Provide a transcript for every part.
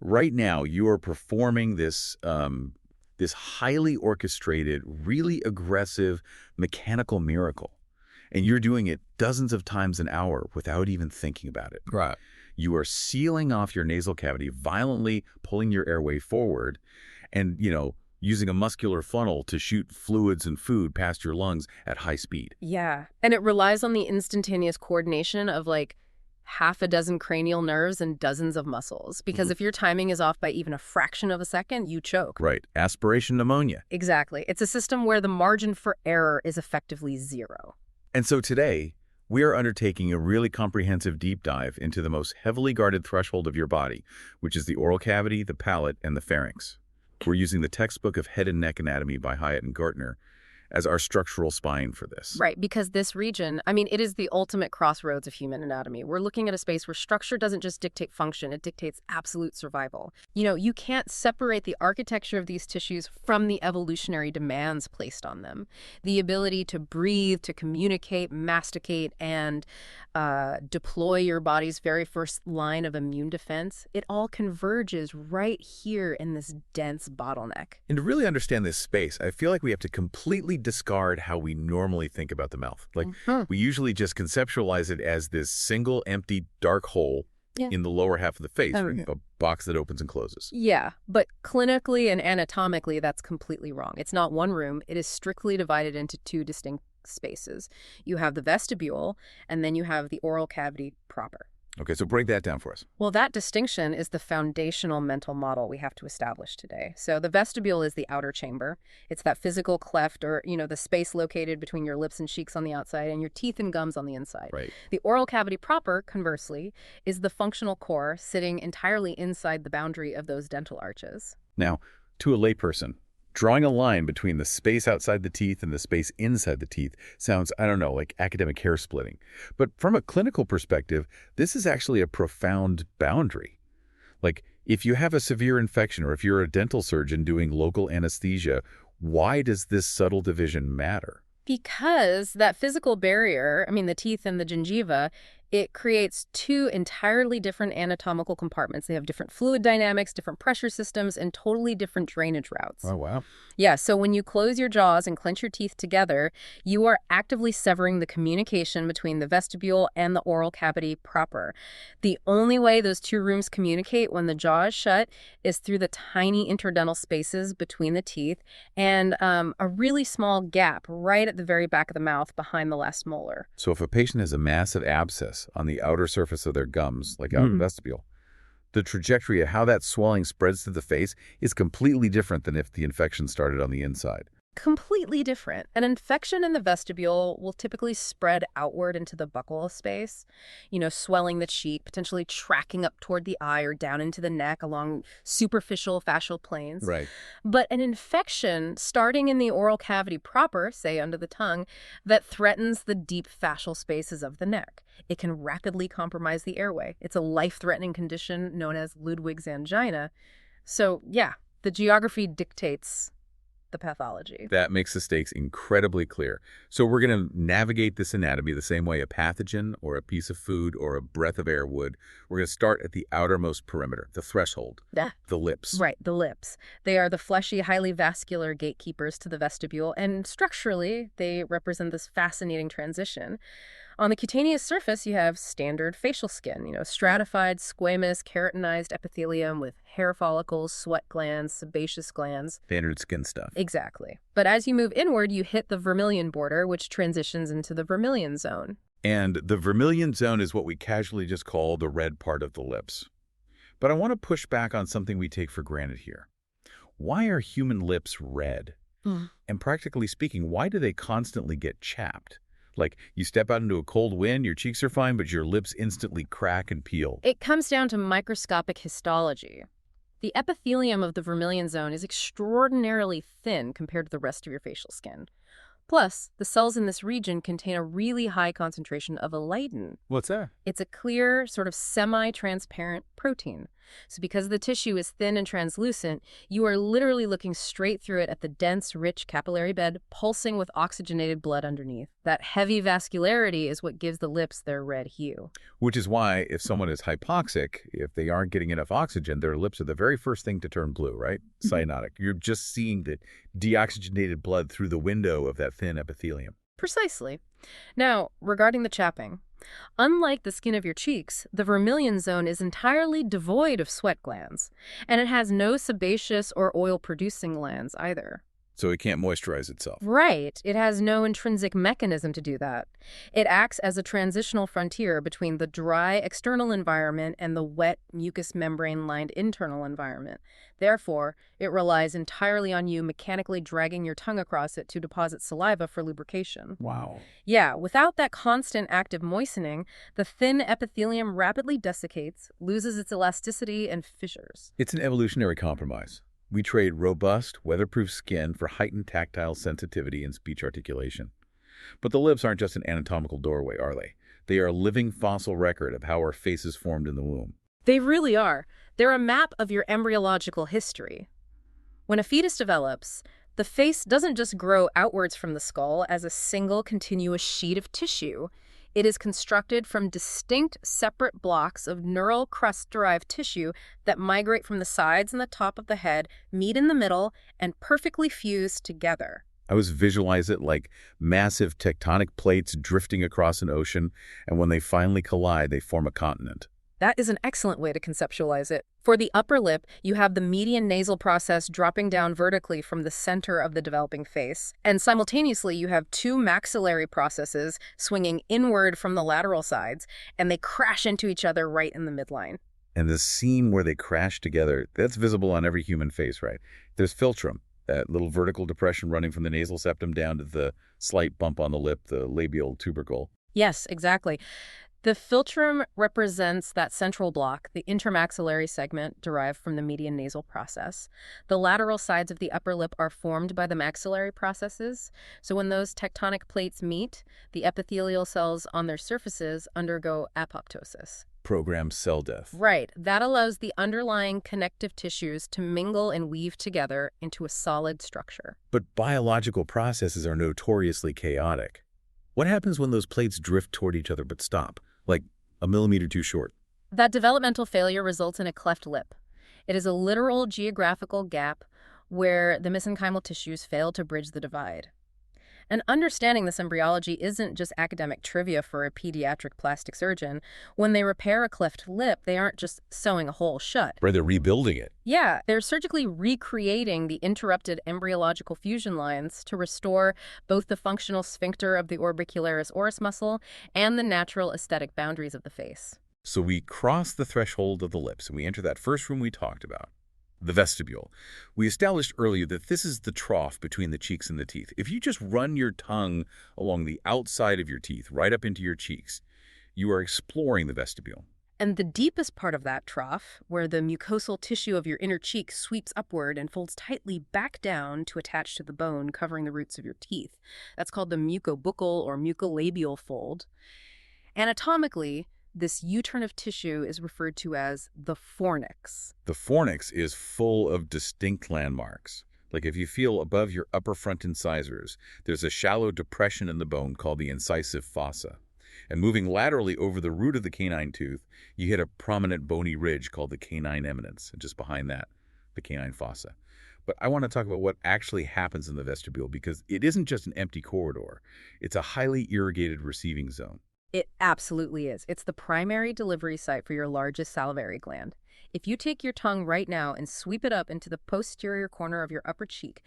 Right now, you are performing this highly orchestrated, really aggressive mechanical miracle. And you're doing it dozens of times an hour without even thinking about it. Right. You are sealing off your nasal cavity, violently pulling your airway forward and, using a muscular funnel to shoot fluids and food past your lungs at high speed. Yeah. And it relies on the instantaneous coordination of like half a dozen cranial nerves and dozens of muscles. Because if your timing is off by even a fraction of a second, you choke. Right. Aspiration pneumonia. Exactly. It's a system where the margin for error is effectively zero. And so today, we are undertaking a really comprehensive deep dive into the most heavily guarded threshold of your body, which is the oral cavity, the palate, and the pharynx. We're using the textbook of head and neck anatomy by Hyatt and Gartner as our structural spine for this. Right, because this region, it is the ultimate crossroads of human anatomy. We're looking at a space where structure doesn't just dictate function, it dictates absolute survival. You can't separate the architecture of these tissues from the evolutionary demands placed on them. The ability to breathe, to communicate, masticate, and deploy your body's very first line of immune defense, it all converges right here in this dense bottleneck. And to really understand this space, I feel like we have to completely discard how we normally think about the mouth. Like, we usually just conceptualize it as this single, empty, dark hole in the lower half of the face, a box that opens and closes. Yeah, but clinically and anatomically, that's completely wrong. It's not one room. It is strictly divided into two distinct spaces. You have the vestibule, and then you have the oral cavity proper. Okay, so break that down for us. Well, that distinction is the foundational mental model we have to establish today. So the vestibule is the outer chamber. It's that physical cleft or, the space located between your lips and cheeks on the outside and your teeth and gums on the inside. Right. The oral cavity proper, conversely, is the functional core sitting entirely inside the boundary of those dental arches. Now, to a layperson, drawing a line between the space outside the teeth and the space inside the teeth sounds, like academic hair splitting. But from a clinical perspective, this is actually a profound boundary. Like, if you have a severe infection or if you're a dental surgeon doing local anesthesia, why does this subtle division matter? Because that physical barrier, the teeth and the gingiva, it creates two entirely different anatomical compartments. They have different fluid dynamics, different pressure systems, and totally different drainage routes. Oh, wow. Yeah, so when you close your jaws and clench your teeth together, you are actively severing the communication between the vestibule and the oral cavity proper. The only way those two rooms communicate when the jaw is shut is through the tiny interdental spaces between the teeth and a really small gap right at the very back of the mouth behind the last molar. So if a patient has a massive abscess on the outer surface of their gums, like out in the vestibule, the trajectory of how that swelling spreads to the face is completely different than if the infection started on the inside. Completely different. An infection in the vestibule will typically spread outward into the buccal space, swelling the cheek, potentially tracking up toward the eye or down into the neck along superficial fascial planes. Right. But an infection starting in the oral cavity proper, say under the tongue, that threatens the deep fascial spaces of the neck. It can rapidly compromise the airway. It's a life-threatening condition known as Ludwig's angina. So, yeah, the geography dictates the pathology. That makes the stakes incredibly clear. So we're going to navigate this anatomy the same way a pathogen or a piece of food or a breath of air would. We're going to start at the outermost perimeter, the threshold, the lips. Right, the lips. They are the fleshy, highly vascular gatekeepers to the vestibule, and structurally, they represent this fascinating transition. On the cutaneous surface, you have standard facial skin, stratified, squamous, keratinized epithelium with hair follicles, sweat glands, sebaceous glands. Standard skin stuff. Exactly. But as you move inward, you hit the vermilion border, which transitions into the vermilion zone. And the vermilion zone is what we casually just call the red part of the lips. But I want to push back on something we take for granted here. Why are human lips red? And practically speaking, why do they constantly get chapped? Like, you step out into a cold wind, your cheeks are fine, but your lips instantly crack and peel. It comes down to microscopic histology. The epithelium of the vermilion zone is extraordinarily thin compared to the rest of your facial skin. Plus, the cells in this region contain a really high concentration of ellatin. What's that? It's a clear, sort of semi-transparent protein. So because the tissue is thin and translucent, you are literally looking straight through it at the dense, rich capillary bed pulsing with oxygenated blood underneath. That heavy vascularity is what gives the lips their red hue. Which is why if someone is hypoxic, if they aren't getting enough oxygen, their lips are the very first thing to turn blue, right? Cyanotic. You're just seeing the deoxygenated blood through the window of that thin epithelium. Precisely. Now, regarding the chapping, unlike the skin of your cheeks, the vermilion zone is entirely devoid of sweat glands, and it has no sebaceous or oil-producing glands either. So it can't moisturize itself. Right. It has no intrinsic mechanism to do that. It acts as a transitional frontier between the dry external environment and the wet, mucous membrane-lined internal environment. Therefore, it relies entirely on you mechanically dragging your tongue across it to deposit saliva for lubrication. Wow. Yeah, without that constant active moistening, the thin epithelium rapidly desiccates, loses its elasticity, and fissures. It's an evolutionary compromise. We trade robust, weatherproof skin for heightened tactile sensitivity and speech articulation. But the lips aren't just an anatomical doorway, are they? They are a living fossil record of how our faces formed in the womb. They really are. They're a map of your embryological history. When a fetus develops, the face doesn't just grow outwards from the skull as a single continuous sheet of tissue. It is constructed from distinct separate blocks of neural crust-derived tissue that migrate from the sides and the top of the head, meet in the middle, and perfectly fuse together. I always visualize it like massive tectonic plates drifting across an ocean, and when they finally collide, they form a continent. That is an excellent way to conceptualize it. For the upper lip, you have the median nasal process dropping down vertically from the center of the developing face. And simultaneously, you have two maxillary processes swinging inward from the lateral sides, and they crash into each other right in the midline. And the seam where they crash together, that's visible on every human face, right? There's philtrum, that little vertical depression running from the nasal septum down to the slight bump on the lip, the labial tubercle. Yes, exactly. The philtrum represents that central block, the intermaxillary segment derived from the median nasal process. The lateral sides of the upper lip are formed by the maxillary processes. So when those tectonic plates meet, the epithelial cells on their surfaces undergo apoptosis. Programmed cell death. Right. That allows the underlying connective tissues to mingle and weave together into a solid structure. But biological processes are notoriously chaotic. What happens when those plates drift toward each other but stop? Like a millimeter too short? That developmental failure results in a cleft lip. It is a literal geographical gap where the mesenchymal tissues fail to bridge the divide. And understanding this embryology isn't just academic trivia for a pediatric plastic surgeon. When they repair a cleft lip, they aren't just sewing a hole shut. Right, they're rebuilding it. Yeah, they're surgically recreating the interrupted embryological fusion lines to restore both the functional sphincter of the orbicularis oris muscle and the natural aesthetic boundaries of the face. So we cross the threshold of the lips and we enter that first room we talked about. The vestibule. We established earlier that this is the trough between the cheeks and the teeth. If you just run your tongue along the outside of your teeth, right up into your cheeks, you are exploring the vestibule. And the deepest part of that trough, where the mucosal tissue of your inner cheek sweeps upward and folds tightly back down to attach to the bone covering the roots of your teeth, that's called the mucobuccal or mucolabial fold. Anatomically, this U-turn of tissue is referred to as the fornix. The fornix is full of distinct landmarks. Like if you feel above your upper front incisors, there's a shallow depression in the bone called the incisive fossa. And moving laterally over the root of the canine tooth, you hit a prominent bony ridge called the canine eminence, and just behind that, the canine fossa. But I want to talk about what actually happens in the vestibule because it isn't just an empty corridor. It's a highly irrigated receiving zone. It absolutely is. It's the primary delivery site for your largest salivary gland. If you take your tongue right now and sweep it up into the posterior corner of your upper cheek,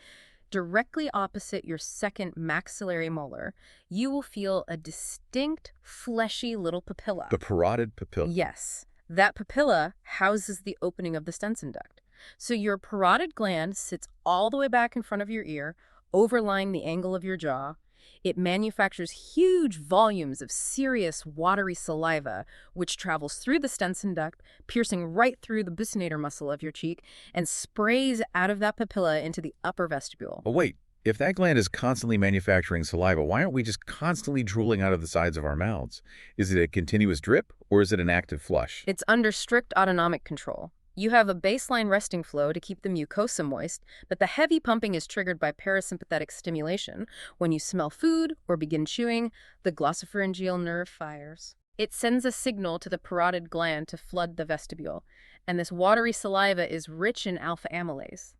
directly opposite your second maxillary molar, you will feel a distinct, fleshy little papilla. The parotid papilla. Yes. That papilla houses the opening of the Stenson duct. So your parotid gland sits all the way back in front of your ear, overlying the angle of your jaw. It manufactures huge volumes of serious watery saliva, which travels through the Stenson duct, piercing right through the buccinator muscle of your cheek, and sprays out of that papilla into the upper vestibule. But wait, if that gland is constantly manufacturing saliva, why aren't we just constantly drooling out of the sides of our mouths? Is it a continuous drip, or is it an active flush? It's under strict autonomic control. You have a baseline resting flow to keep the mucosa moist, but the heavy pumping is triggered by parasympathetic stimulation. When you smell food or begin chewing, the glossopharyngeal nerve fires. It sends a signal to the parotid gland to flood the vestibule, and this watery saliva is rich in alpha amylase.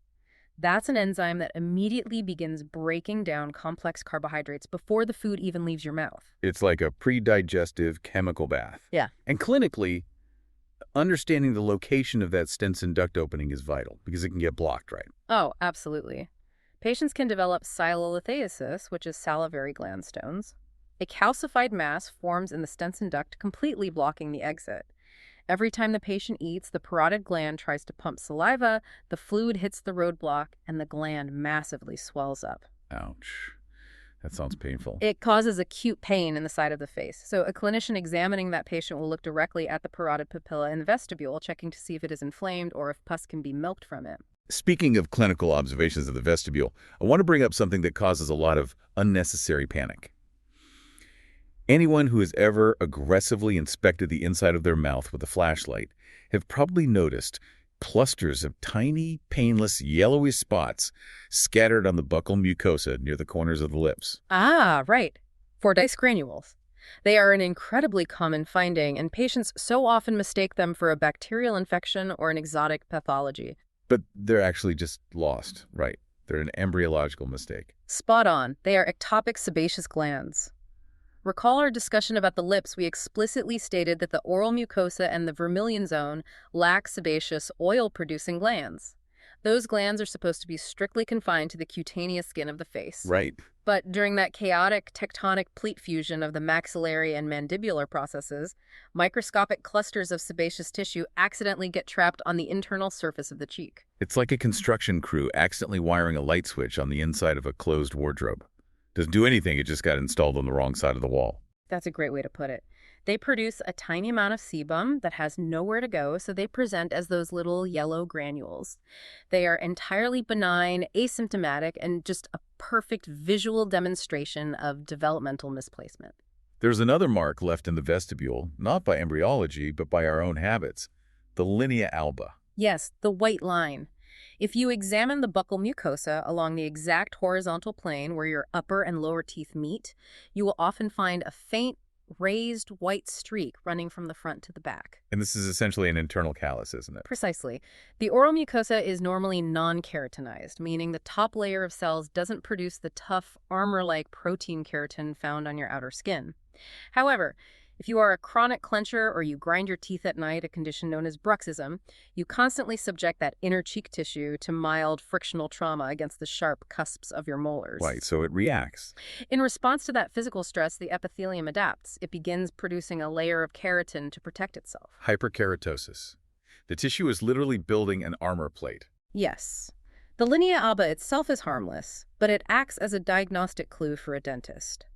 That's an enzyme that immediately begins breaking down complex carbohydrates before the food even leaves your mouth. It's like a pre-digestive chemical bath. Yeah. And clinically, understanding the location of that Stenson duct opening is vital because it can get blocked, right? Oh, absolutely. Patients can develop silolithiasis, which is salivary gland stones. A calcified mass forms in the Stenson duct, completely blocking the exit. Every time the patient eats, the parotid gland tries to pump saliva, the fluid hits the roadblock, and the gland massively swells up. Ouch. That sounds painful. It causes acute pain in the side of the face. So a clinician examining that patient will look directly at the parotid papilla in the vestibule, checking to see if it is inflamed or if pus can be milked from it. Speaking of clinical observations of the vestibule, I want to bring up something that causes a lot of unnecessary panic. Anyone who has ever aggressively inspected the inside of their mouth with a flashlight have probably noticed clusters of tiny, painless, yellowish spots scattered on the buccal mucosa near the corners of the lips. Ah, right. Fordyce granules. They are an incredibly common finding, and patients so often mistake them for a bacterial infection or an exotic pathology. But they're actually just lost, right? They're an embryological mistake. Spot on. They are ectopic sebaceous glands. Recall our discussion about the lips. We explicitly stated that the oral mucosa and the vermilion zone lack sebaceous oil-producing glands. Those glands are supposed to be strictly confined to the cutaneous skin of the face. Right. But during that chaotic tectonic plate fusion of the maxillary and mandibular processes, microscopic clusters of sebaceous tissue accidentally get trapped on the internal surface of the cheek. It's like a construction crew accidentally wiring a light switch on the inside of a closed wardrobe. Doesn't do anything, it just got installed on the wrong side of the wall. That's a great way to put it. They produce a tiny amount of sebum that has nowhere to go, so they present as those little yellow granules. They are entirely benign, asymptomatic, and just a perfect visual demonstration of developmental misplacement. There's another mark left in the vestibule, not by embryology, but by our own habits, the linea alba. Yes, the white line. If you examine the buccal mucosa along the exact horizontal plane where your upper and lower teeth meet, you will often find a faint, raised white streak running from the front to the back. And this is essentially an internal callus, isn't it? Precisely. The oral mucosa is normally non-keratinized, meaning the top layer of cells doesn't produce the tough, armor-like protein keratin found on your outer skin. However, if you are a chronic clencher or you grind your teeth at night, a condition known as bruxism, you constantly subject that inner cheek tissue to mild frictional trauma against the sharp cusps of your molars. Right, so it reacts. In response to that physical stress, the epithelium adapts. It begins producing a layer of keratin to protect itself. Hyperkeratosis. The tissue is literally building an armor plate. Yes. The linea alba itself is harmless, but it acts as a diagnostic clue for a dentist.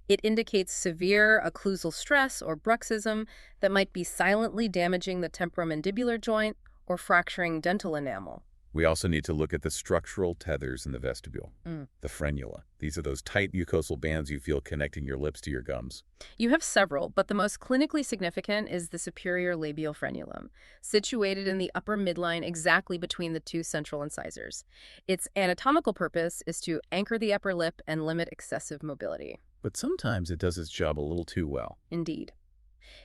It indicates severe occlusal stress or bruxism that might be silently damaging the temporomandibular joint or fracturing dental enamel. We also need to look at the structural tethers in the vestibule, the frenula. These are those tight mucosal bands you feel connecting your lips to your gums. You have several, but the most clinically significant is the superior labial frenulum, situated in the upper midline exactly between the two central incisors. Its anatomical purpose is to anchor the upper lip and limit excessive mobility. But sometimes it does its job a little too well. Indeed.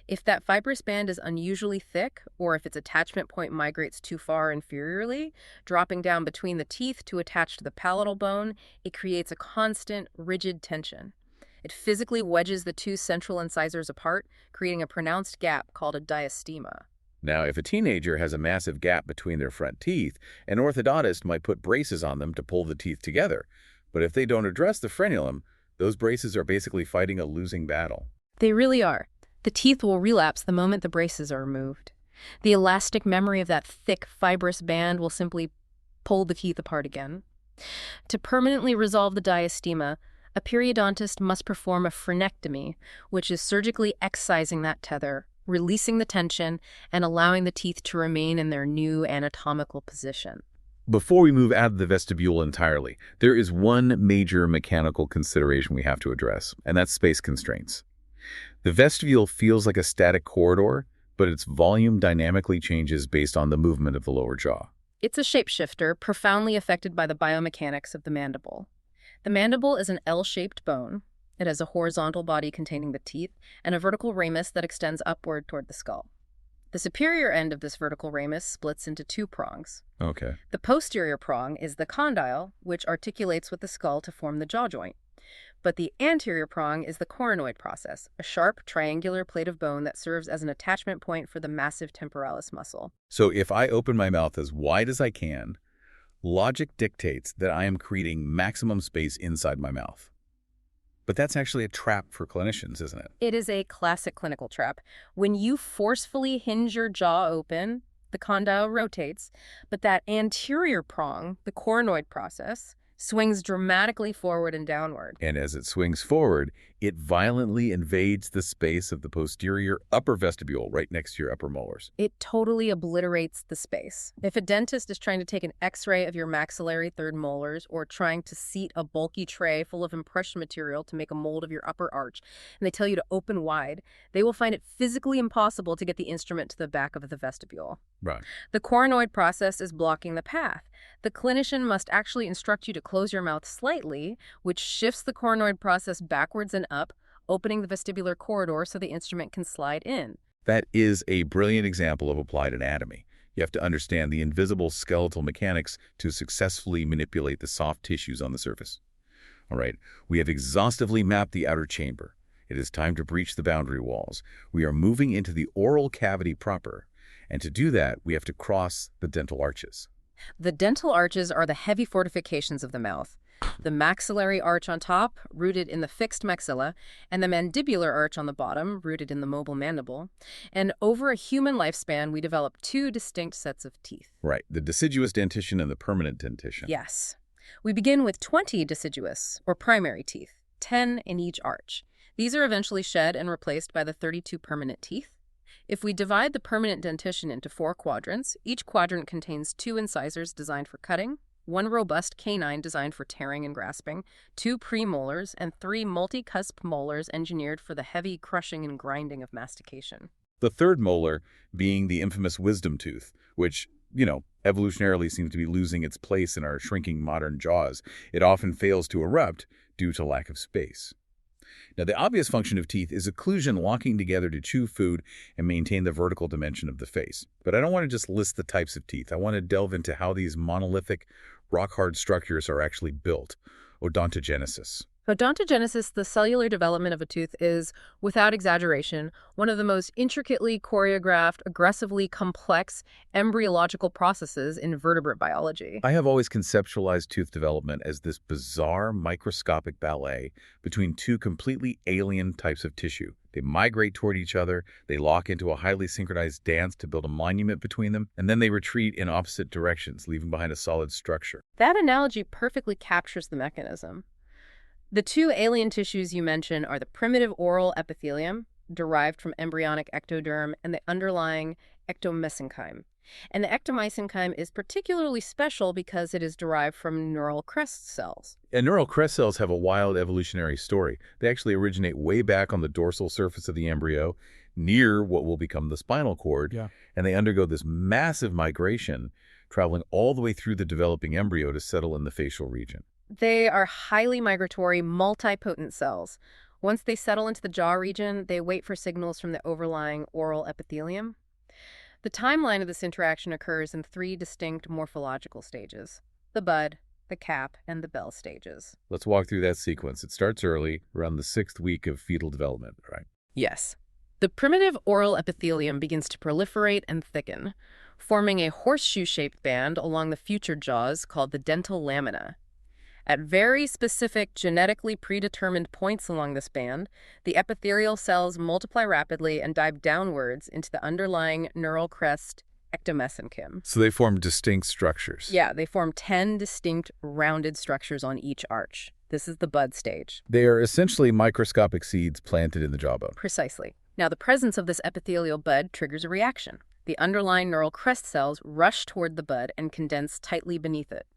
If that fibrous band is unusually thick, or if its attachment point migrates too far inferiorly, dropping down between the teeth to attach to the palatal bone, it creates a constant, rigid tension. It physically wedges the two central incisors apart, creating a pronounced gap called a diastema. Now, if a teenager has a massive gap between their front teeth, an orthodontist might put braces on them to pull the teeth together. But if they don't address the frenulum, those braces are basically fighting a losing battle. They really are. The teeth will relapse the moment the braces are removed. The elastic memory of that thick, fibrous band will simply pull the teeth apart again. To permanently resolve the diastema, a periodontist must perform a frenectomy, which is surgically excising that tether, releasing the tension, and allowing the teeth to remain in their new anatomical position. Before we move out of the vestibule entirely, there is one major mechanical consideration we have to address, and that's space constraints. The vestibule feels like a static corridor, but its volume dynamically changes based on the movement of the lower jaw. It's a shapeshifter profoundly affected by the biomechanics of the mandible. The mandible is an L-shaped bone. It has a horizontal body containing the teeth and a vertical ramus that extends upward toward the skull. The superior end of this vertical ramus splits into two prongs. Okay. The posterior prong is the condyle, which articulates with the skull to form the jaw joint. But the anterior prong is the coronoid process, a sharp, triangular plate of bone that serves as an attachment point for the massive temporalis muscle. So if I open my mouth as wide as I can, logic dictates that I am creating maximum space inside my mouth. But that's actually a trap for clinicians, isn't it? It is a classic clinical trap. When you forcefully hinge your jaw open, the condyle rotates, but that anterior prong, the coronoid process, swings dramatically forward and downward. And as it swings forward, it violently invades the space of the posterior upper vestibule right next to your upper molars. It totally obliterates the space. If a dentist is trying to take an x-ray of your maxillary third molars or trying to seat a bulky tray full of impression material to make a mold of your upper arch, and they tell you to open wide, they will find it physically impossible to get the instrument to the back of the vestibule. Right. The coronoid process is blocking the path. The clinician must actually instruct you to close your mouth slightly, which shifts the coronoid process backwards and up, opening the vestibular corridor so the instrument can slide in. That is a brilliant example of applied anatomy. You have to understand the invisible skeletal mechanics to successfully manipulate the soft tissues on the surface. All right, we have exhaustively mapped the outer chamber. It is time to breach the boundary walls. We are moving into the oral cavity proper. And to do that, we have to cross the dental arches. The dental arches are the heavy fortifications of the mouth. The maxillary arch on top, rooted in the fixed maxilla, and the mandibular arch on the bottom, rooted in the mobile mandible. And over a human lifespan, we develop two distinct sets of teeth. Right, the deciduous dentition and the permanent dentition. Yes. We begin with 20 deciduous, or primary teeth, 10 in each arch. These are eventually shed and replaced by the 32 permanent teeth. If we divide the permanent dentition into 4 quadrants, each quadrant contains 2 incisors designed for cutting, 1 robust canine designed for tearing and grasping, 2 premolars, and 3 multi-cusp molars engineered for the heavy crushing and grinding of mastication. The third molar being the infamous wisdom tooth, which, evolutionarily seems to be losing its place in our shrinking modern jaws. It often fails to erupt due to lack of space. Now, the obvious function of teeth is occlusion, locking together to chew food and maintain the vertical dimension of the face. But I don't want to just list the types of teeth. I want to delve into how these monolithic, rock-hard structures are actually built. Odontogenesis. Odontogenesis, the cellular development of a tooth, is, without exaggeration, one of the most intricately choreographed, aggressively complex embryological processes in vertebrate biology. I have always conceptualized tooth development as this bizarre microscopic ballet between two completely alien types of tissue. They migrate toward each other, they lock into a highly synchronized dance to build a monument between them, and then they retreat in opposite directions, leaving behind a solid structure. That analogy perfectly captures the mechanism. The 2 alien tissues you mention are the primitive oral epithelium, derived from embryonic ectoderm, and the underlying ectomesenchyme. And the ectomesenchyme is particularly special because it is derived from neural crest cells. And neural crest cells have a wild evolutionary story. They actually originate way back on the dorsal surface of the embryo, near what will become the spinal cord, and they undergo this massive migration, traveling all the way through the developing embryo to settle in the facial region. They are highly migratory, multipotent cells. Once they settle into the jaw region, they wait for signals from the overlying oral epithelium. The timeline of this interaction occurs in 3 distinct morphological stages: the bud, the cap, and the bell stages. Let's walk through that sequence. It starts early, around the 6th week of fetal development, right? Yes. The primitive oral epithelium begins to proliferate and thicken, forming a horseshoe-shaped band along the future jaws called the dental lamina. At very specific, genetically predetermined points along this band, the epithelial cells multiply rapidly and dive downwards into the underlying neural crest ectomesenchyme. So they form distinct structures. Yeah, they form 10 distinct rounded structures on each arch. This is the bud stage. They are essentially microscopic seeds planted in the jawbone. Precisely. Now, the presence of this epithelial bud triggers a reaction. The underlying neural crest cells rush toward the bud and condense tightly beneath it.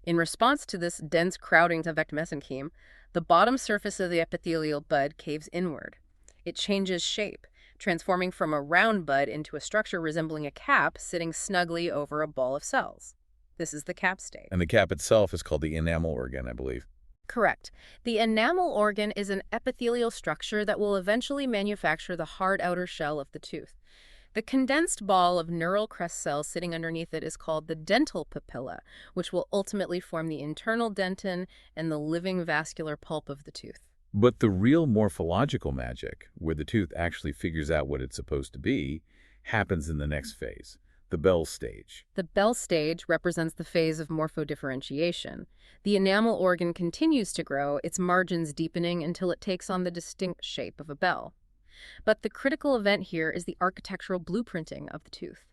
In response to this dense crowding of ectomesenchyme, the bottom surface of the epithelial bud caves inward. It changes shape, transforming from a round bud into a structure resembling a cap sitting snugly over a ball of cells. This is the cap stage. And the cap itself is called the enamel organ, I believe. Correct. The enamel organ is an epithelial structure that will eventually manufacture the hard outer shell of the tooth. The condensed ball of neural crest cells sitting underneath it is called the dental papilla, which will ultimately form the internal dentin and the living vascular pulp of the tooth. But the real morphological magic, where the tooth actually figures out what it's supposed to be, happens in the next phase, the Bell stage. The Bell stage represents the phase of morphodifferentiation. The enamel organ continues to grow, its margins deepening until it takes on the distinct shape of a bell. But the critical event here is the architectural blueprinting of the tooth.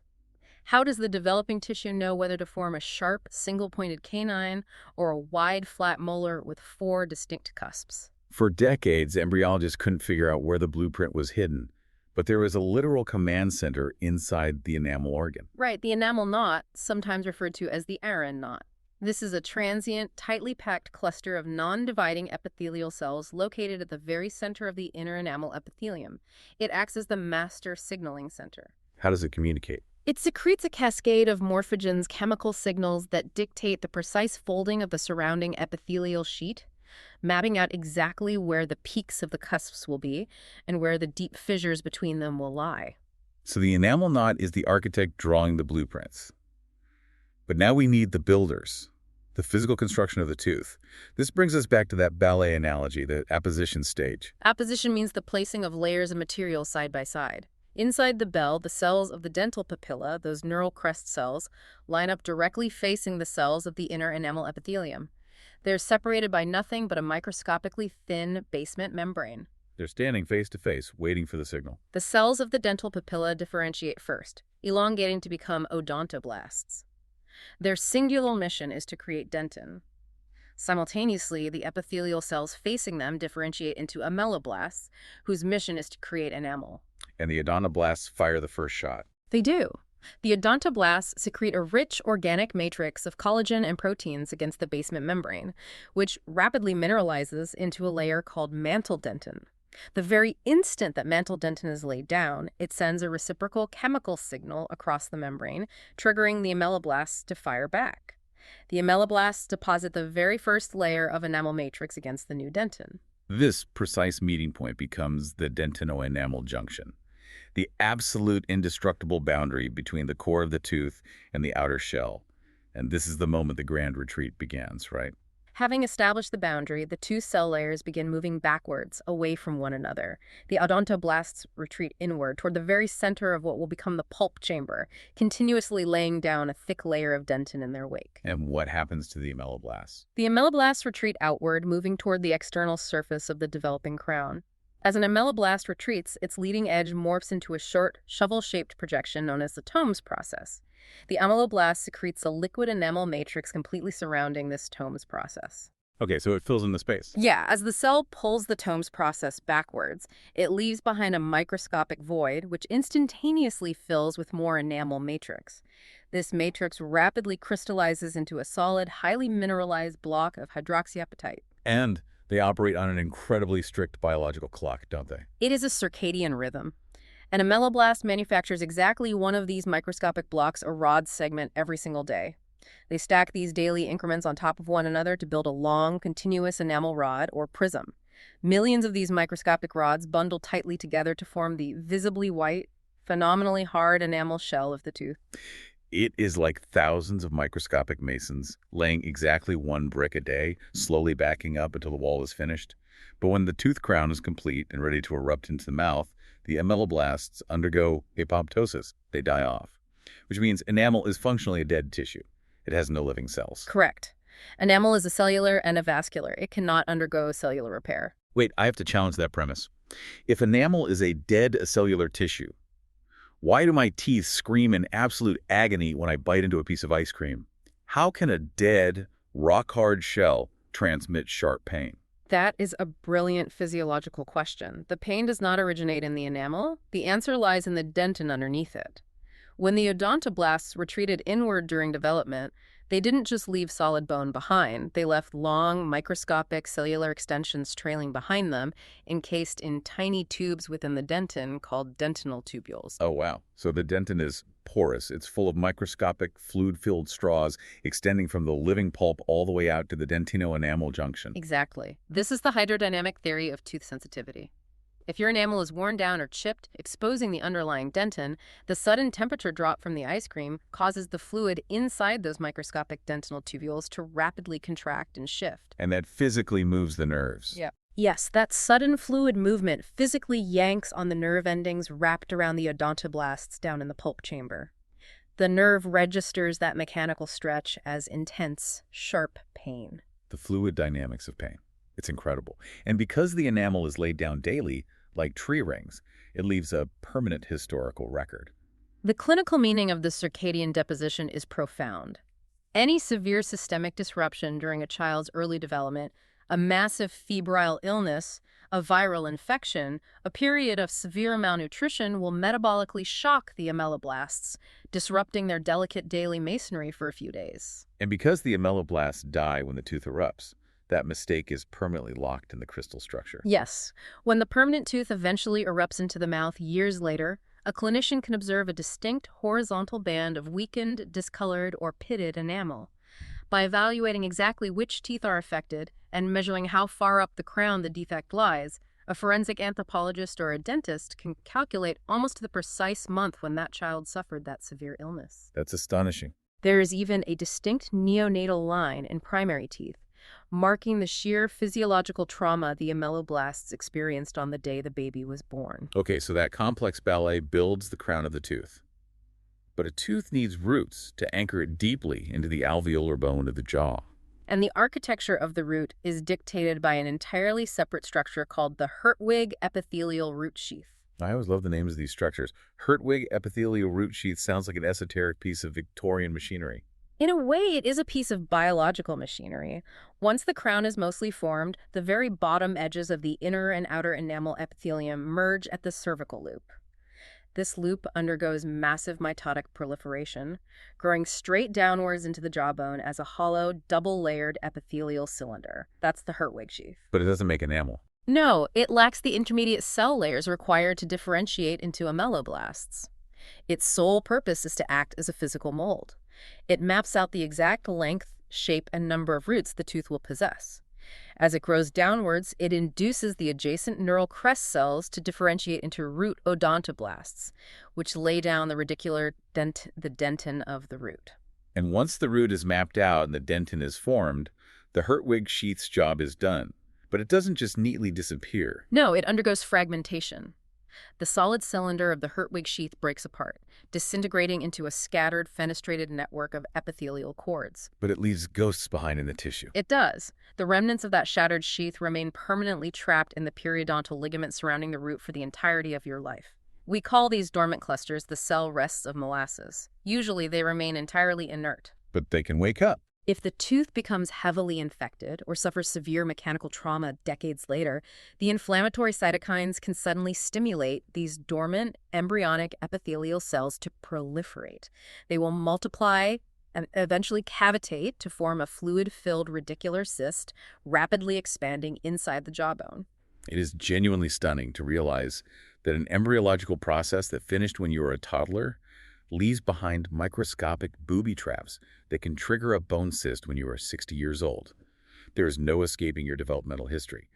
How does the developing tissue know whether to form a sharp, single-pointed canine or a wide, flat molar with 4 distinct cusps? For decades, embryologists couldn't figure out where the blueprint was hidden, but there was a literal command center inside the enamel organ. Right, the enamel knot, sometimes referred to as the ANAHN knot. This is a transient, tightly packed cluster of non-dividing epithelial cells located at the very center of the inner enamel epithelium. It acts as the master signaling center. How does it communicate? It secretes a cascade of morphogens, chemical signals that dictate the precise folding of the surrounding epithelial sheet, mapping out exactly where the peaks of the cusps will be and where the deep fissures between them will lie. So the enamel knot is the architect drawing the blueprints. But now we need the builders, the physical construction of the tooth. This brings us back to that ballet analogy, the apposition stage. Apposition means the placing of layers of material side by side. Inside the bell, the cells of the dental papilla, those neural crest cells, line up directly facing the cells of the inner enamel epithelium. They're separated by nothing but a microscopically thin basement membrane. They're standing face to face, waiting for the signal. The cells of the dental papilla differentiate first, elongating to become odontoblasts. Their singular mission is to create dentin. Simultaneously, the epithelial cells facing them differentiate into ameloblasts, whose mission is to create enamel. And the odontoblasts fire the first shot. They do. The odontoblasts secrete a rich organic matrix of collagen and proteins against the basement membrane, which rapidly mineralizes into a layer called mantle dentin. The very instant that mantle dentin is laid down, it sends a reciprocal chemical signal across the membrane, triggering the ameloblasts to fire back. The ameloblasts deposit the very first layer of enamel matrix against the new dentin. This precise meeting point becomes the dentino-enamel junction, the absolute indestructible boundary between the core of the tooth and the outer shell. And this is the moment the grand retreat begins, right? Having established the boundary, the two cell layers begin moving backwards, away from one another. The odontoblasts retreat inward, toward the very center of what will become the pulp chamber, continuously laying down a thick layer of dentin in their wake. And what happens to the ameloblasts? The ameloblasts retreat outward, moving toward the external surface of the developing crown. As an ameloblast retreats, its leading edge morphs into a short, shovel-shaped projection known as the Tomes process. The ameloblast secretes a liquid enamel matrix completely surrounding this Tomes process. Okay, so it fills in the space. Yeah, as the cell pulls the Tomes process backwards, it leaves behind a microscopic void, which instantaneously fills with more enamel matrix. This matrix rapidly crystallizes into a solid, highly mineralized block of hydroxyapatite. And they operate on an incredibly strict biological clock, don't they? It is a circadian rhythm. An ameloblast manufactures exactly one of these microscopic blocks or rod segment every single day. They stack these daily increments on top of one another to build a long, continuous enamel rod, or prism. Millions of these microscopic rods bundle tightly together to form the visibly white, phenomenally hard enamel shell of the tooth. It is like thousands of microscopic masons laying exactly one brick a day, slowly backing up until the wall is finished. But when the tooth crown is complete and ready to erupt into the mouth, the ameloblasts undergo apoptosis. They die off, which means enamel is functionally a dead tissue. It has no living cells. Correct. Enamel is a cellular and a vascular. It cannot undergo cellular repair. Wait, I have to challenge that premise. If enamel is a dead cellular tissue, why do my teeth scream in absolute agony when I bite into a piece of ice cream? How can a dead, rock-hard shell transmit sharp pain? That is a brilliant physiological question. The pain does not originate in the enamel. The answer lies in the dentin underneath it. When the odontoblasts retreated inward during development, they didn't just leave solid bone behind. They left long, microscopic cellular extensions trailing behind them, encased in tiny tubes within the dentin called dentinal tubules. Oh, wow. So the dentin is porous. It's full of microscopic, fluid-filled straws extending from the living pulp all the way out to the dentino-enamel junction. Exactly. This is the hydrodynamic theory of tooth sensitivity. If your enamel is worn down or chipped, exposing the underlying dentin, the sudden temperature drop from the ice cream causes the fluid inside those microscopic dentinal tubules to rapidly contract and shift. And that physically moves the nerves. Yep. Yes, that sudden fluid movement physically yanks on the nerve endings wrapped around the odontoblasts down in the pulp chamber. The nerve registers that mechanical stretch as intense, sharp pain. The fluid dynamics of pain. It's incredible. And because the enamel is laid down daily, like tree rings, it leaves a permanent historical record. The clinical meaning of the circadian deposition is profound. Any severe systemic disruption during a child's early development, a massive febrile illness, a viral infection, a period of severe malnutrition will metabolically shock the ameloblasts, disrupting their delicate daily masonry for a few days. And because the ameloblasts die when the tooth erupts, that mistake is permanently locked in the crystal structure. Yes. When the permanent tooth eventually erupts into the mouth years later, a clinician can observe a distinct horizontal band of weakened, discolored, or pitted enamel. By evaluating exactly which teeth are affected and measuring how far up the crown the defect lies, a forensic anthropologist or a dentist can calculate almost the precise month when that child suffered that severe illness. That's astonishing. There is even a distinct neonatal line in primary teeth, marking the sheer physiological trauma the ameloblasts experienced on the day the baby was born. Okay, so that complex ballet builds the crown of the tooth. But a tooth needs roots to anchor it deeply into the alveolar bone of the jaw. And the architecture of the root is dictated by an entirely separate structure called the Hertwig epithelial root sheath. I always love the names of these structures. Hertwig epithelial root sheath sounds like an esoteric piece of Victorian machinery. In a way, it is a piece of biological machinery. Once the crown is mostly formed, the very bottom edges of the inner and outer enamel epithelium merge at the cervical loop. This loop undergoes massive mitotic proliferation, growing straight downwards into the jawbone as a hollow, double-layered epithelial cylinder. That's the Hertwig sheath. But it doesn't make enamel. No, it lacks the intermediate cell layers required to differentiate into ameloblasts. Its sole purpose is to act as a physical mold. It maps out the exact length, shape, and number of roots the tooth will possess. As it grows downwards, it induces the adjacent neural crest cells to differentiate into root odontoblasts, which lay down the radicular dentin of the root. And once the root is mapped out and the dentin is formed, the Hertwig sheath's job is done. But it doesn't just neatly disappear. No, it undergoes fragmentation. The solid cylinder of the Hertwig sheath breaks apart, disintegrating into a scattered, fenestrated network of epithelial cords. But it leaves ghosts behind in the tissue. It does. The remnants of that shattered sheath remain permanently trapped in the periodontal ligament surrounding the root for the entirety of your life. We call these dormant clusters the cell rests of molasses. Usually they remain entirely inert. But they can wake up. If the tooth becomes heavily infected or suffers severe mechanical trauma decades later, the inflammatory cytokines can suddenly stimulate these dormant embryonic epithelial cells to proliferate. They will multiply and eventually cavitate to form a fluid-filled radicular cyst, rapidly expanding inside the jawbone. It is genuinely stunning to realize that an embryological process that finished when you were a toddler leaves behind microscopic booby traps that can trigger a bone cyst when you are 60 years old. There is no escaping your developmental history.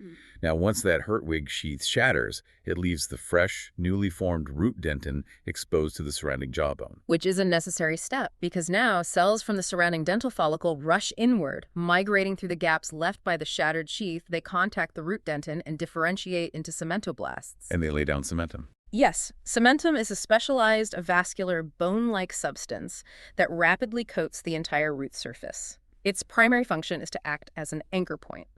Now, once that Hertwig sheath shatters, it leaves the fresh, newly formed root dentin exposed to the surrounding jawbone. Which is a necessary step, because now cells from the surrounding dental follicle rush inward, migrating through the gaps left by the shattered sheath. They contact the root dentin and differentiate into cementoblasts. And they lay down cementum. Yes, cementum is a specialized vascular bone-like substance that rapidly coats the entire root surface. Its primary function is to act as an anchor point.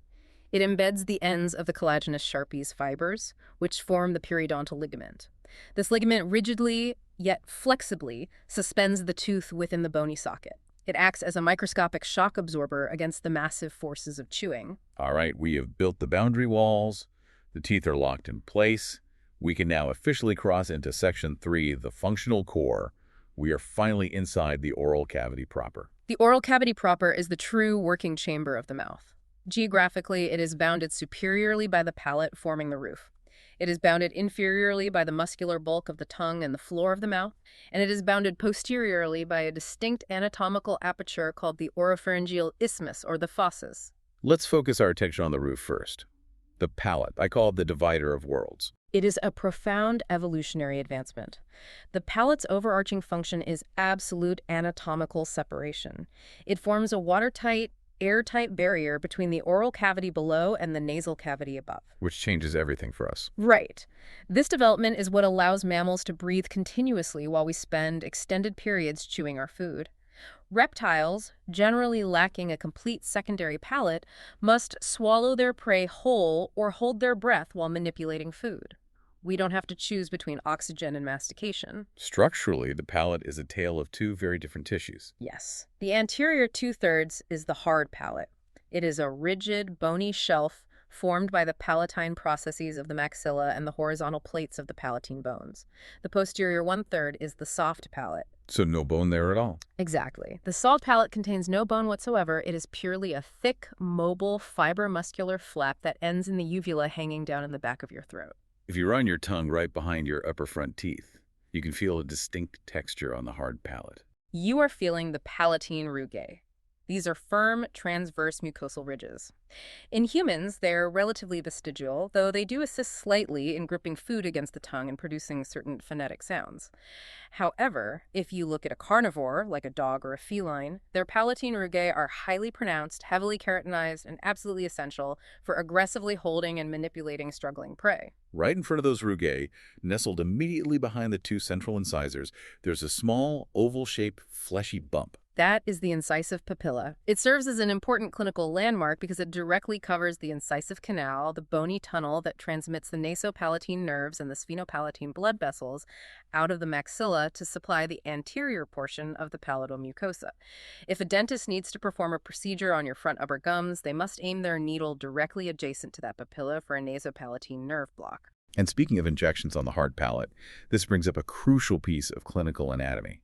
It embeds the ends of the collagenous Sharpie's fibers, which form the periodontal ligament. This ligament rigidly, yet flexibly, suspends the tooth within the bony socket. It acts as a microscopic shock absorber against the massive forces of chewing. All right, we have built the boundary walls. The teeth are locked in place. We can now officially cross into Section 3, the functional core, We are finally inside the oral cavity proper. The oral cavity proper is the true working chamber of the mouth. Geographically, it is bounded superiorly by the palate, forming the roof. It is bounded inferiorly by the muscular bulk of the tongue and the floor of the mouth, and it is bounded posteriorly by a distinct anatomical aperture called the oropharyngeal isthmus, or the fosses. Let's focus our attention on the roof first. The palate, I call it the divider of worlds. It is a profound evolutionary advancement. The palate's overarching function is absolute anatomical separation. It forms a watertight, airtight barrier between the oral cavity below and the nasal cavity above. Which changes everything for us. Right. This development is what allows mammals to breathe continuously while we spend extended periods chewing our food. Reptiles, generally lacking a complete secondary palate, must swallow their prey whole or hold their breath while manipulating food. We don't have to choose between oxygen and mastication. Structurally, the palate is a tale of two very different tissues. Yes. The anterior two-thirds is the hard palate. It is a rigid, bony shelf formed by the palatine processes of the maxilla and the horizontal plates of the palatine bones. The posterior one-third is the soft palate. So no bone there at all. Exactly. The soft palate contains no bone whatsoever. It is purely a thick, mobile, fibromuscular flap that ends in the uvula hanging down in the back of your throat. If you run your tongue right behind your upper front teeth, you can feel a distinct texture on the hard palate. You are feeling the palatine rugae. These are firm, transverse mucosal ridges. In humans, they're relatively vestigial, though they do assist slightly in gripping food against the tongue and producing certain phonetic sounds. However, if you look at a carnivore, like a dog or a feline, their palatine rugae are highly pronounced, heavily keratinized, and absolutely essential for aggressively holding and manipulating struggling prey. Right in front of those rugae, nestled immediately behind the two central incisors, there's a small, oval-shaped, fleshy bump. That is the incisive papilla. It serves as an important clinical landmark because it directly covers the incisive canal, the bony tunnel that transmits the nasopalatine nerves and the sphenopalatine blood vessels out of the maxilla to supply the anterior portion of the palatal mucosa. If a dentist needs to perform a procedure on your front upper gums, they must aim their needle directly adjacent to that papilla for a nasopalatine nerve block. And speaking of injections on the hard palate, this brings up a crucial piece of clinical anatomy.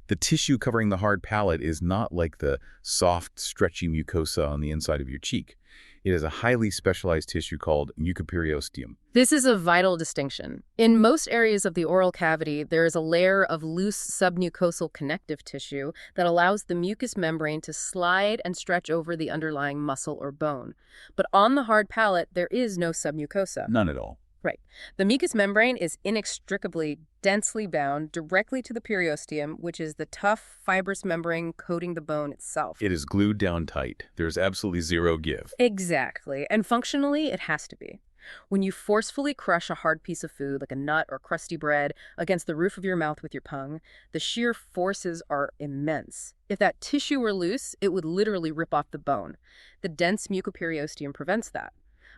The tissue covering the hard palate is not like the soft, stretchy mucosa on the inside of your cheek. It is a highly specialized tissue called mucoperiosteum. This is a vital distinction. In most areas of the oral cavity, there is a layer of loose submucosal connective tissue that allows the mucous membrane to slide and stretch over the underlying muscle or bone. But on the hard palate, there is no submucosa. None at all. Right. The mucous membrane is inextricably, densely bound directly to the periosteum, which is the tough, fibrous membrane coating the bone itself. It is glued down tight. There's absolutely zero give. Exactly. And functionally, it has to be. When you forcefully crush a hard piece of food, like a nut or crusty bread, against the roof of your mouth with your tongue, the sheer forces are immense. If that tissue were loose, it would literally rip off the bone. The dense mucoperiosteum prevents that.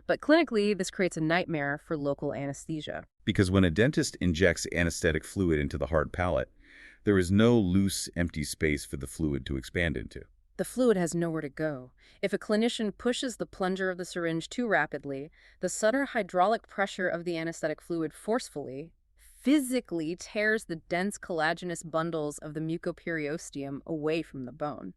But clinically, this creates a nightmare for local anesthesia. Because when a dentist injects anesthetic fluid into the hard palate, there is no loose, empty space for the fluid to expand into. The fluid has nowhere to go. If a clinician pushes the plunger of the syringe too rapidly, the sudden hydraulic pressure of the anesthetic fluid forcefully, physically tears the dense collagenous bundles of the mucoperiosteum away from the bone.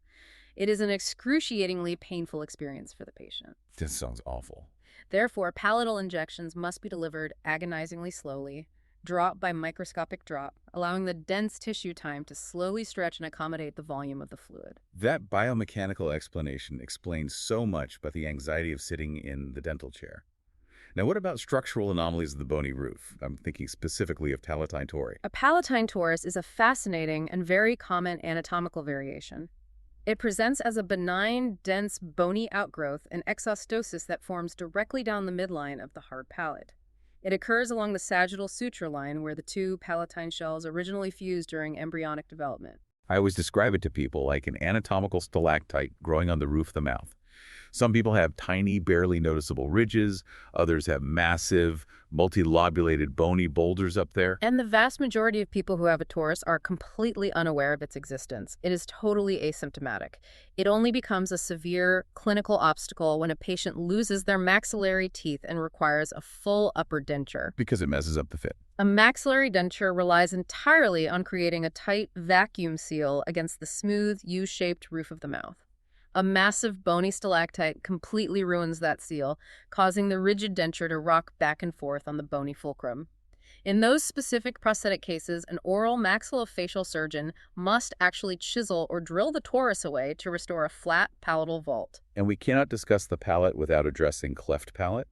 It is an excruciatingly painful experience for the patient. This sounds awful. Therefore, palatal injections must be delivered agonizingly slowly, drop by microscopic drop, allowing the dense tissue time to slowly stretch and accommodate the volume of the fluid. That biomechanical explanation explains so much about the anxiety of sitting in the dental chair. Now, what about structural anomalies of the bony roof? I'm thinking specifically of palatine tori. A palatine torus is a fascinating and very common anatomical variation. It presents as a benign, dense, bony outgrowth and exostosis that forms directly down the midline of the hard palate. It occurs along the sagittal suture line where the two palatine shells originally fused during embryonic development. I always describe it to people like an anatomical stalactite growing on the roof of the mouth. Some people have tiny, barely noticeable ridges. Others have massive, multilobulated bony boulders up there. And the vast majority of people who have a torus are completely unaware of its existence. It is totally asymptomatic. It only becomes a severe clinical obstacle when a patient loses their maxillary teeth and requires a full upper denture. Because it messes up the fit. A maxillary denture relies entirely on creating a tight vacuum seal against the smooth, U-shaped roof of the mouth. A massive bony stalactite completely ruins that seal, causing the rigid denture to rock back and forth on the bony fulcrum. In those specific prosthetic cases, an oral maxillofacial surgeon must actually chisel or drill the torus away to restore a flat palatal vault. And we cannot discuss the palate without addressing cleft palate.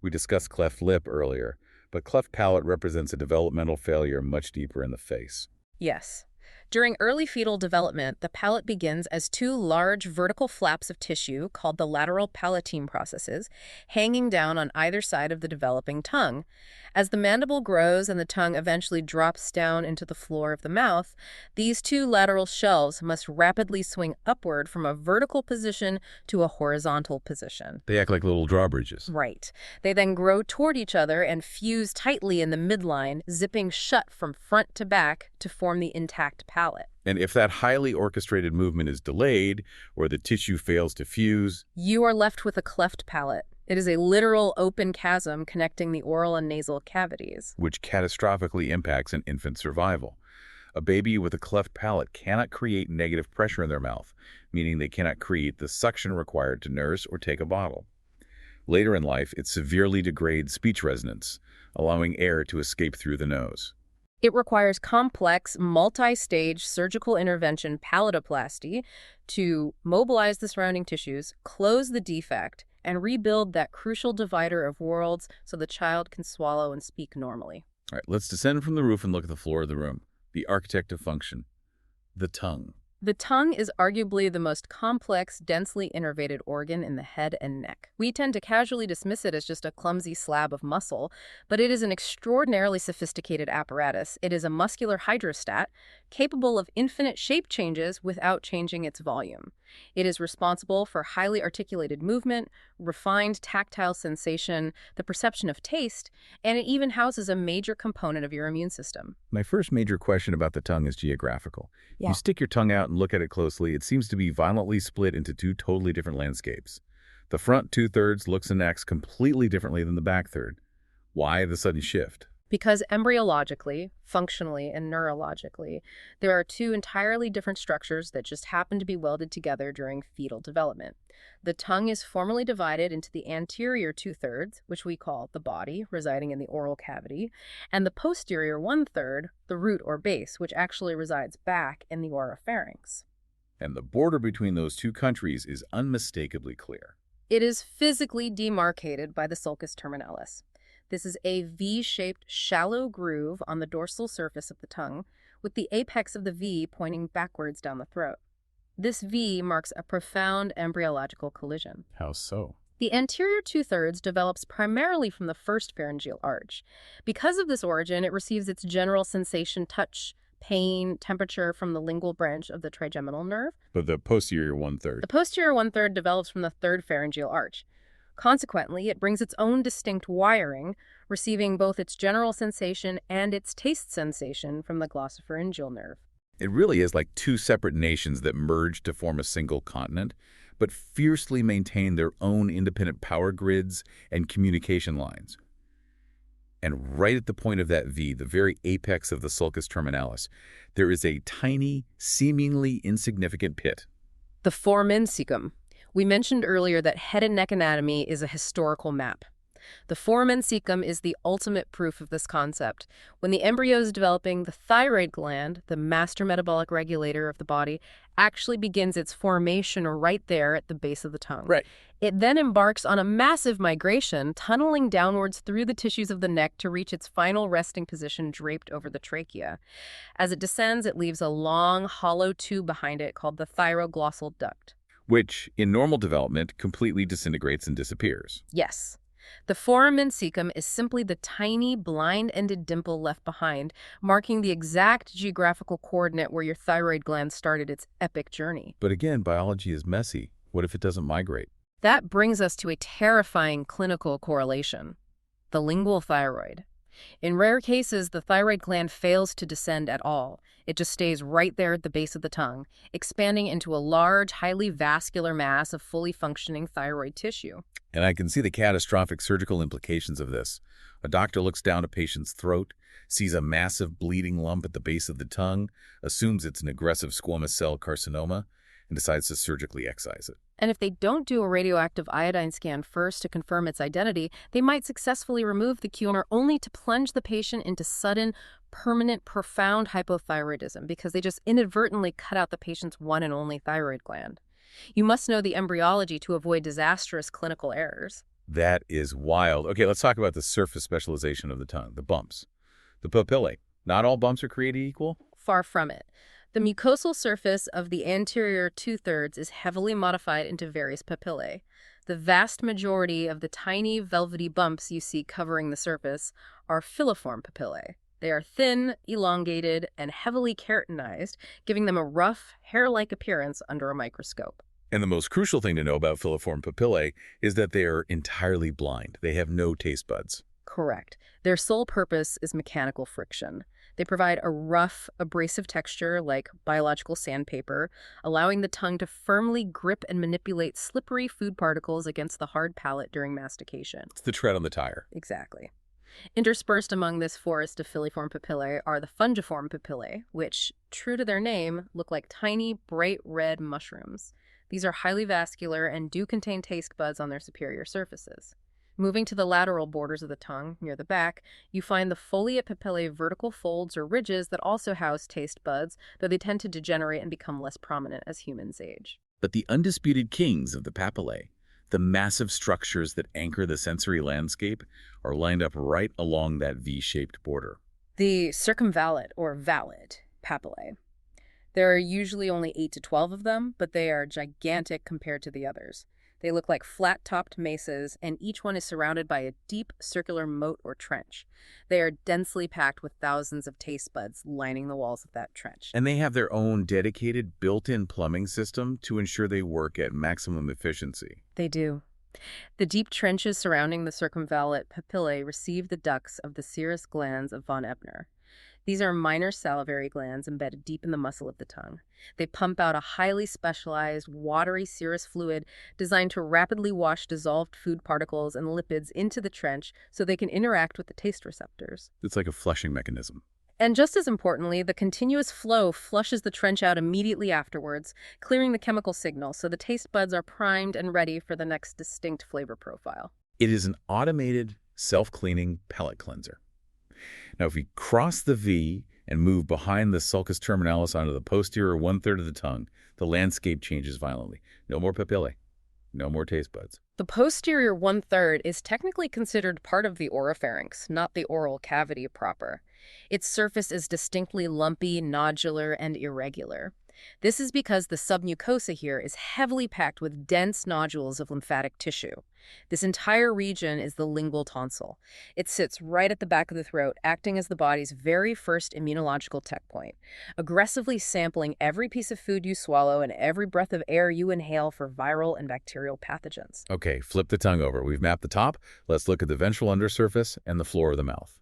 We discussed cleft lip earlier, but cleft palate represents a developmental failure much deeper in the face. Yes. During early fetal development, the palate begins as two large vertical flaps of tissue called the lateral palatine processes, hanging down on either side of the developing tongue. As the mandible grows and the tongue eventually drops down into the floor of the mouth, these two lateral shelves must rapidly swing upward from a vertical position to a horizontal position. They act like little drawbridges. Right. They then grow toward each other and fuse tightly in the midline, zipping shut from front to back to form the intact palate. And if that highly orchestrated movement is delayed, or the tissue fails to fuse, you are left with a cleft palate. It is a literal open chasm connecting the oral and nasal cavities, which catastrophically impacts an infant's survival. A baby with a cleft palate cannot create negative pressure in their mouth, meaning they cannot create the suction required to nurse or take a bottle. Later in life, it severely degrades speech resonance, allowing air to escape through the nose. It requires complex, multi-stage surgical intervention palatoplasty to mobilize the surrounding tissues, close the defect, and rebuild that crucial divider of worlds so the child can swallow and speak normally. All right, let's descend from the roof and look at the floor of the room. The architect of function, the tongue. The tongue is arguably the most complex, densely innervated organ in the head and neck. We tend to casually dismiss it as just a clumsy slab of muscle, but it is an extraordinarily sophisticated apparatus. It is a muscular hydrostat capable of infinite shape changes without changing its volume. It is responsible for highly articulated movement, refined tactile sensation, the perception of taste, and it even houses a major component of your immune system. My first major question about the tongue is geographical. Yeah. You stick your tongue out and look at it closely, it seems to be violently split into two totally different landscapes. The front two-thirds looks and acts completely differently than the back third. Why the sudden shift? Because embryologically, functionally, and neurologically, there are two entirely different structures that just happen to be welded together during fetal development. The tongue is formally divided into the anterior two-thirds, which we call the body, residing in the oral cavity, and the posterior one-third, the root or base, which actually resides back in the oropharynx. And the border between those two countries is unmistakably clear. It is physically demarcated by the sulcus terminalis. This is a V-shaped, shallow groove on the dorsal surface of the tongue, with the apex of the V pointing backwards down the throat. This V marks a profound embryological collision. How so? The anterior two-thirds develops primarily from the first pharyngeal arch. Because of this origin, it receives its general sensation, touch, pain, temperature from the lingual branch of the trigeminal nerve. But the posterior one-third? The posterior one-third develops from the third pharyngeal arch. Consequently, it brings its own distinct wiring, receiving both its general sensation and its taste sensation from the glossopharyngeal nerve. It really is like two separate nations that merge to form a single continent, but fiercely maintain their own independent power grids and communication lines. And right at the point of that V, the very apex of the sulcus terminalis, there is a tiny, seemingly insignificant pit. The foramen cecum. We mentioned earlier that head and neck anatomy is a historical map. The foramen cecum is the ultimate proof of this concept. When the embryo is developing, the thyroid gland, the master metabolic regulator of the body, actually begins its formation right there at the base of the tongue. Right. It then embarks on a massive migration, tunneling downwards through the tissues of the neck to reach its final resting position draped over the trachea. As it descends, it leaves a long, hollow tube behind it called the thyroglossal duct, which, in normal development, completely disintegrates and disappears. Yes. The foramen cecum is simply the tiny, blind-ended dimple left behind, marking the exact geographical coordinate where your thyroid gland started its epic journey. But again, biology is messy. What if it doesn't migrate? That brings us to a terrifying clinical correlation: the lingual thyroid. In rare cases, the thyroid gland fails to descend at all. It just stays right there at the base of the tongue, expanding into a large, highly vascular mass of fully functioning thyroid tissue. And I can see the catastrophic surgical implications of this. A doctor looks down a patient's throat, sees a massive bleeding lump at the base of the tongue, assumes it's an aggressive squamous cell carcinoma, and decides to surgically excise it. And if they don't do a radioactive iodine scan first to confirm its identity, they might successfully remove the tumor only to plunge the patient into sudden, permanent, profound hypothyroidism because they just inadvertently cut out the patient's one and only thyroid gland. You must know the embryology to avoid disastrous clinical errors. That is wild. Okay, let's talk about the surface specialization of the tongue, the bumps. The papillae. Not all bumps are created equal? Far from it. The mucosal surface of the anterior two-thirds is heavily modified into various papillae. The vast majority of the tiny, velvety bumps you see covering the surface are filiform papillae. They are thin, elongated, and heavily keratinized, giving them a rough, hair-like appearance under a microscope. And the most crucial thing to know about filiform papillae is that they are entirely blind. They have no taste buds. Correct. Their sole purpose is mechanical friction. They provide a rough, abrasive texture like biological sandpaper, allowing the tongue to firmly grip and manipulate slippery food particles against the hard palate during mastication. It's the tread on the tire. Exactly. Interspersed among this forest of filiform papillae are the fungiform papillae, which, true to their name, look like tiny, bright red mushrooms. These are highly vascular and do contain taste buds on their superior surfaces. Moving to the lateral borders of the tongue, near the back, you find the foliate papillae vertical folds or ridges that also house taste buds, though they tend to degenerate and become less prominent as humans age. But the undisputed kings of the papillae, the massive structures that anchor the sensory landscape, are lined up right along that V-shaped border. The circumvallate or valid papillae. There are usually only 8 to 12 of them, but they are gigantic compared to the others. They look like flat-topped mesas, and each one is surrounded by a deep circular moat or trench. They are densely packed with thousands of taste buds lining the walls of that trench. And they have their own dedicated built-in plumbing system to ensure they work at maximum efficiency. They do. The deep trenches surrounding the circumvallate papillae receive the ducts of the serous glands of von Ebner. These are minor salivary glands embedded deep in the muscle of the tongue. They pump out a highly specialized, watery serous fluid designed to rapidly wash dissolved food particles and lipids into the trench so they can interact with the taste receptors. It's like a flushing mechanism. And just as importantly, the continuous flow flushes the trench out immediately afterwards, clearing the chemical signal so the taste buds are primed and ready for the next distinct flavor profile. It is an automated, self-cleaning palate cleanser. Now, if we cross the V and move behind the sulcus terminalis onto the posterior one-third of the tongue, the landscape changes violently. No more papillae. No more taste buds. The posterior one-third is technically considered part of the oropharynx, not the oral cavity proper. Its surface is distinctly lumpy, nodular, and irregular. This is because the submucosa here is heavily packed with dense nodules of lymphatic tissue. This entire region is the lingual tonsil. It sits right at the back of the throat, acting as the body's very first immunological checkpoint, aggressively sampling every piece of food you swallow and every breath of air you inhale for viral and bacterial pathogens. Okay, flip the tongue over. We've mapped the top. Let's look at the ventral undersurface and the floor of the mouth.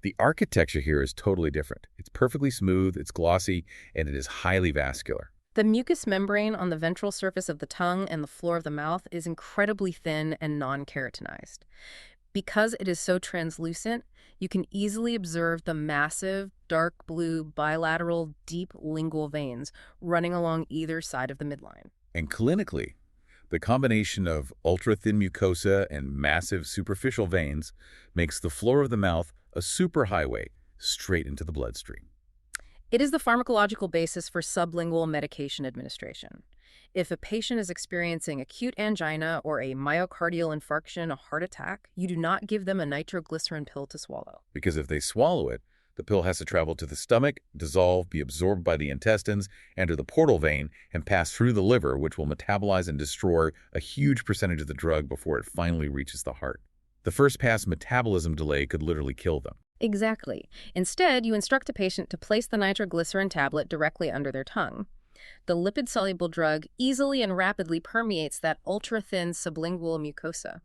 The architecture here is totally different. It's perfectly smooth, it's glossy, and it is highly vascular. The mucous membrane on the ventral surface of the tongue and the floor of the mouth is incredibly thin and non-keratinized. Because it is so translucent, you can easily observe the massive, dark blue, bilateral, deep lingual veins running along either side of the midline. And clinically, the combination of ultra-thin mucosa and massive superficial veins makes the floor of the mouth a superhighway straight into the bloodstream. It is the pharmacological basis for sublingual medication administration. If a patient is experiencing acute angina or a myocardial infarction, a heart attack, you do not give them a nitroglycerin pill to swallow. Because if they swallow it, the pill has to travel to the stomach, dissolve, be absorbed by the intestines, enter the portal vein, and pass through the liver, which will metabolize and destroy a huge percentage of the drug before it finally reaches the heart. The first-pass metabolism delay could literally kill them. Exactly. Instead, you instruct a patient to place the nitroglycerin tablet directly under their tongue. The lipid-soluble drug easily and rapidly permeates that ultra-thin sublingual mucosa.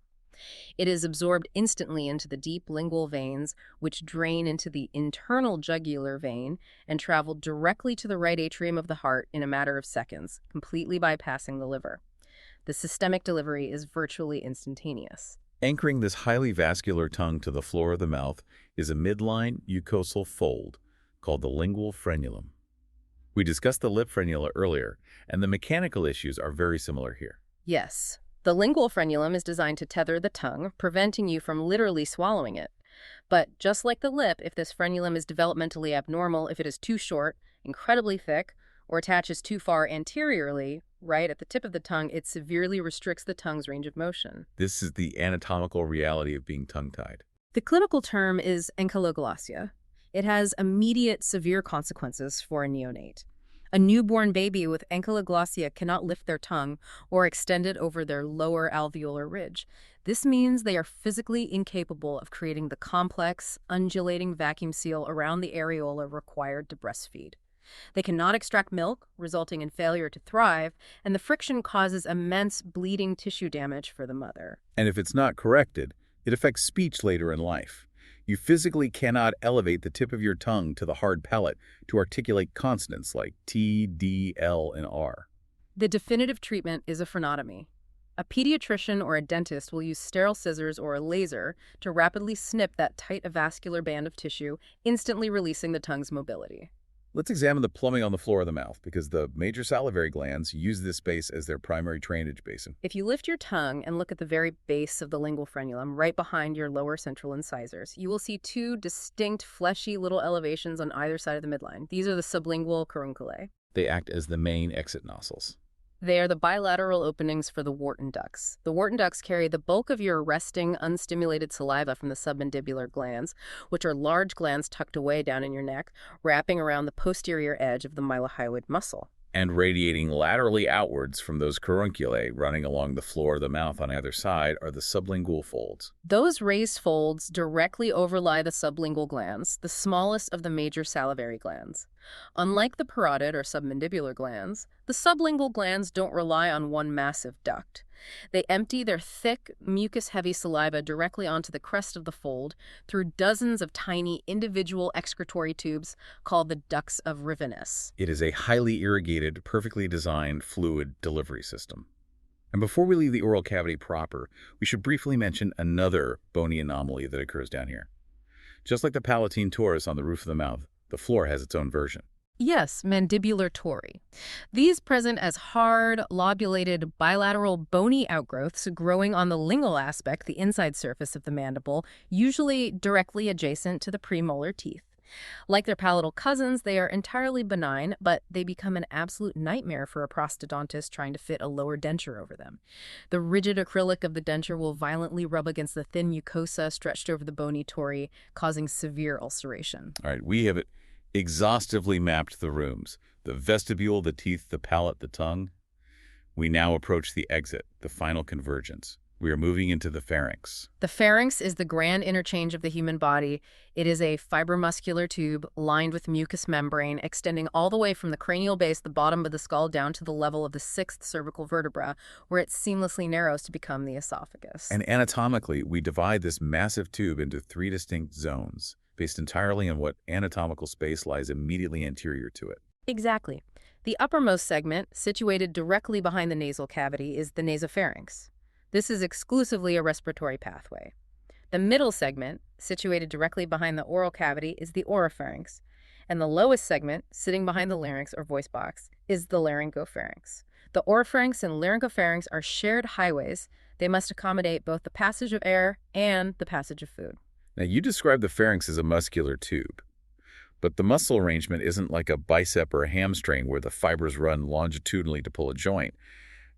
It is absorbed instantly into the deep lingual veins, which drain into the internal jugular vein and travel directly to the right atrium of the heart in a matter of seconds, completely bypassing the liver. The systemic delivery is virtually instantaneous. Anchoring this highly vascular tongue to the floor of the mouth is a midline mucosal fold called the lingual frenulum. We discussed the lip frenula earlier, and the mechanical issues are very similar here. Yes, the lingual frenulum is designed to tether the tongue, preventing you from literally swallowing it. But just like the lip, if this frenulum is developmentally abnormal, if it is too short, incredibly thick, or attaches too far anteriorly, right at the tip of the tongue, it severely restricts the tongue's range of motion. This is the anatomical reality of being tongue-tied. The clinical term is ankyloglossia. It has immediate severe consequences for a neonate. A newborn baby with ankyloglossia cannot lift their tongue or extend it over their lower alveolar ridge. This means they are physically incapable of creating the complex, undulating vacuum seal around the areola required to breastfeed. They cannot extract milk, resulting in failure to thrive, and the friction causes immense bleeding tissue damage for the mother. And if it's not corrected, it affects speech later in life. You physically cannot elevate the tip of your tongue to the hard palate to articulate consonants like T, D, L, and R. The definitive treatment is a frenotomy. A pediatrician or a dentist will use sterile scissors or a laser to rapidly snip that tight avascular band of tissue, instantly releasing the tongue's mobility. Let's examine the plumbing on the floor of the mouth, because the major salivary glands use this space as their primary drainage basin. If you lift your tongue and look at the very base of the lingual frenulum, right behind your lower central incisors, you will see two distinct fleshy little elevations on either side of the midline. These are the sublingual carunculae. They act as the main exit nostrils. They are the bilateral openings for the Wharton ducts. The Wharton ducts carry the bulk of your resting, unstimulated saliva from the submandibular glands, which are large glands tucked away down in your neck, wrapping around the posterior edge of the mylohyoid muscle. And radiating laterally outwards from those carunculae running along the floor of the mouth on either side are the sublingual folds. Those raised folds directly overlie the sublingual glands, the smallest of the major salivary glands. Unlike the parotid or submandibular glands, the sublingual glands don't rely on one massive duct. They empty their thick, mucus-heavy saliva directly onto the crest of the fold through dozens of tiny individual excretory tubes called the ducts of Rivenus. It is a highly irrigated, perfectly designed fluid delivery system. And before we leave the oral cavity proper, we should briefly mention another bony anomaly that occurs down here. Just like the palatine torus on the roof of the mouth, the floor has its own version. Yes, mandibular tori. These present as hard, lobulated, bilateral bony outgrowths growing on the lingual aspect, the inside surface of the mandible, usually directly adjacent to the premolar teeth. Like their palatal cousins, they are entirely benign, but they become an absolute nightmare for a prosthodontist trying to fit a lower denture over them. The rigid acrylic of the denture will violently rub against the thin mucosa stretched over the bony tori, causing severe ulceration. All right, we have exhaustively mapped the rooms: the vestibule, the teeth, the palate, the tongue. We now approach the exit, the final convergence. We are moving into the pharynx. The pharynx is the grand interchange of the human body. It is a fibromuscular tube lined with mucous membrane extending all the way from the cranial base, the bottom of the skull, down to the level of the sixth cervical vertebra, where it seamlessly narrows to become the esophagus. And anatomically, we divide this massive tube into three distinct zones, based entirely on what anatomical space lies immediately anterior to it. Exactly. The uppermost segment, situated directly behind the nasal cavity, is the nasopharynx. This is exclusively a respiratory pathway. The middle segment, situated directly behind the oral cavity, is the oropharynx. And the lowest segment, sitting behind the larynx or voice box, is the laryngopharynx. The oropharynx and laryngopharynx are shared highways. They must accommodate both the passage of air and the passage of food. Now, you described the pharynx as a muscular tube, but the muscle arrangement isn't like a bicep or a hamstring where the fibers run longitudinally to pull a joint.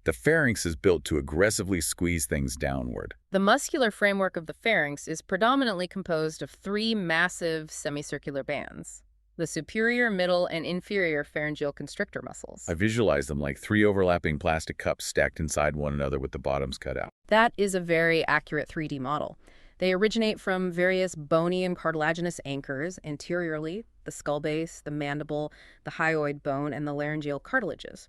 The pharynx is built to aggressively squeeze things downward. The muscular framework of the pharynx is predominantly composed of three massive semicircular bands: the superior, middle, and inferior pharyngeal constrictor muscles. I visualize them like three overlapping plastic cups stacked inside one another with the bottoms cut out. That is a very accurate 3D model. They originate from various bony and cartilaginous anchors anteriorly, the skull base, the mandible, the hyoid bone, and the laryngeal cartilages.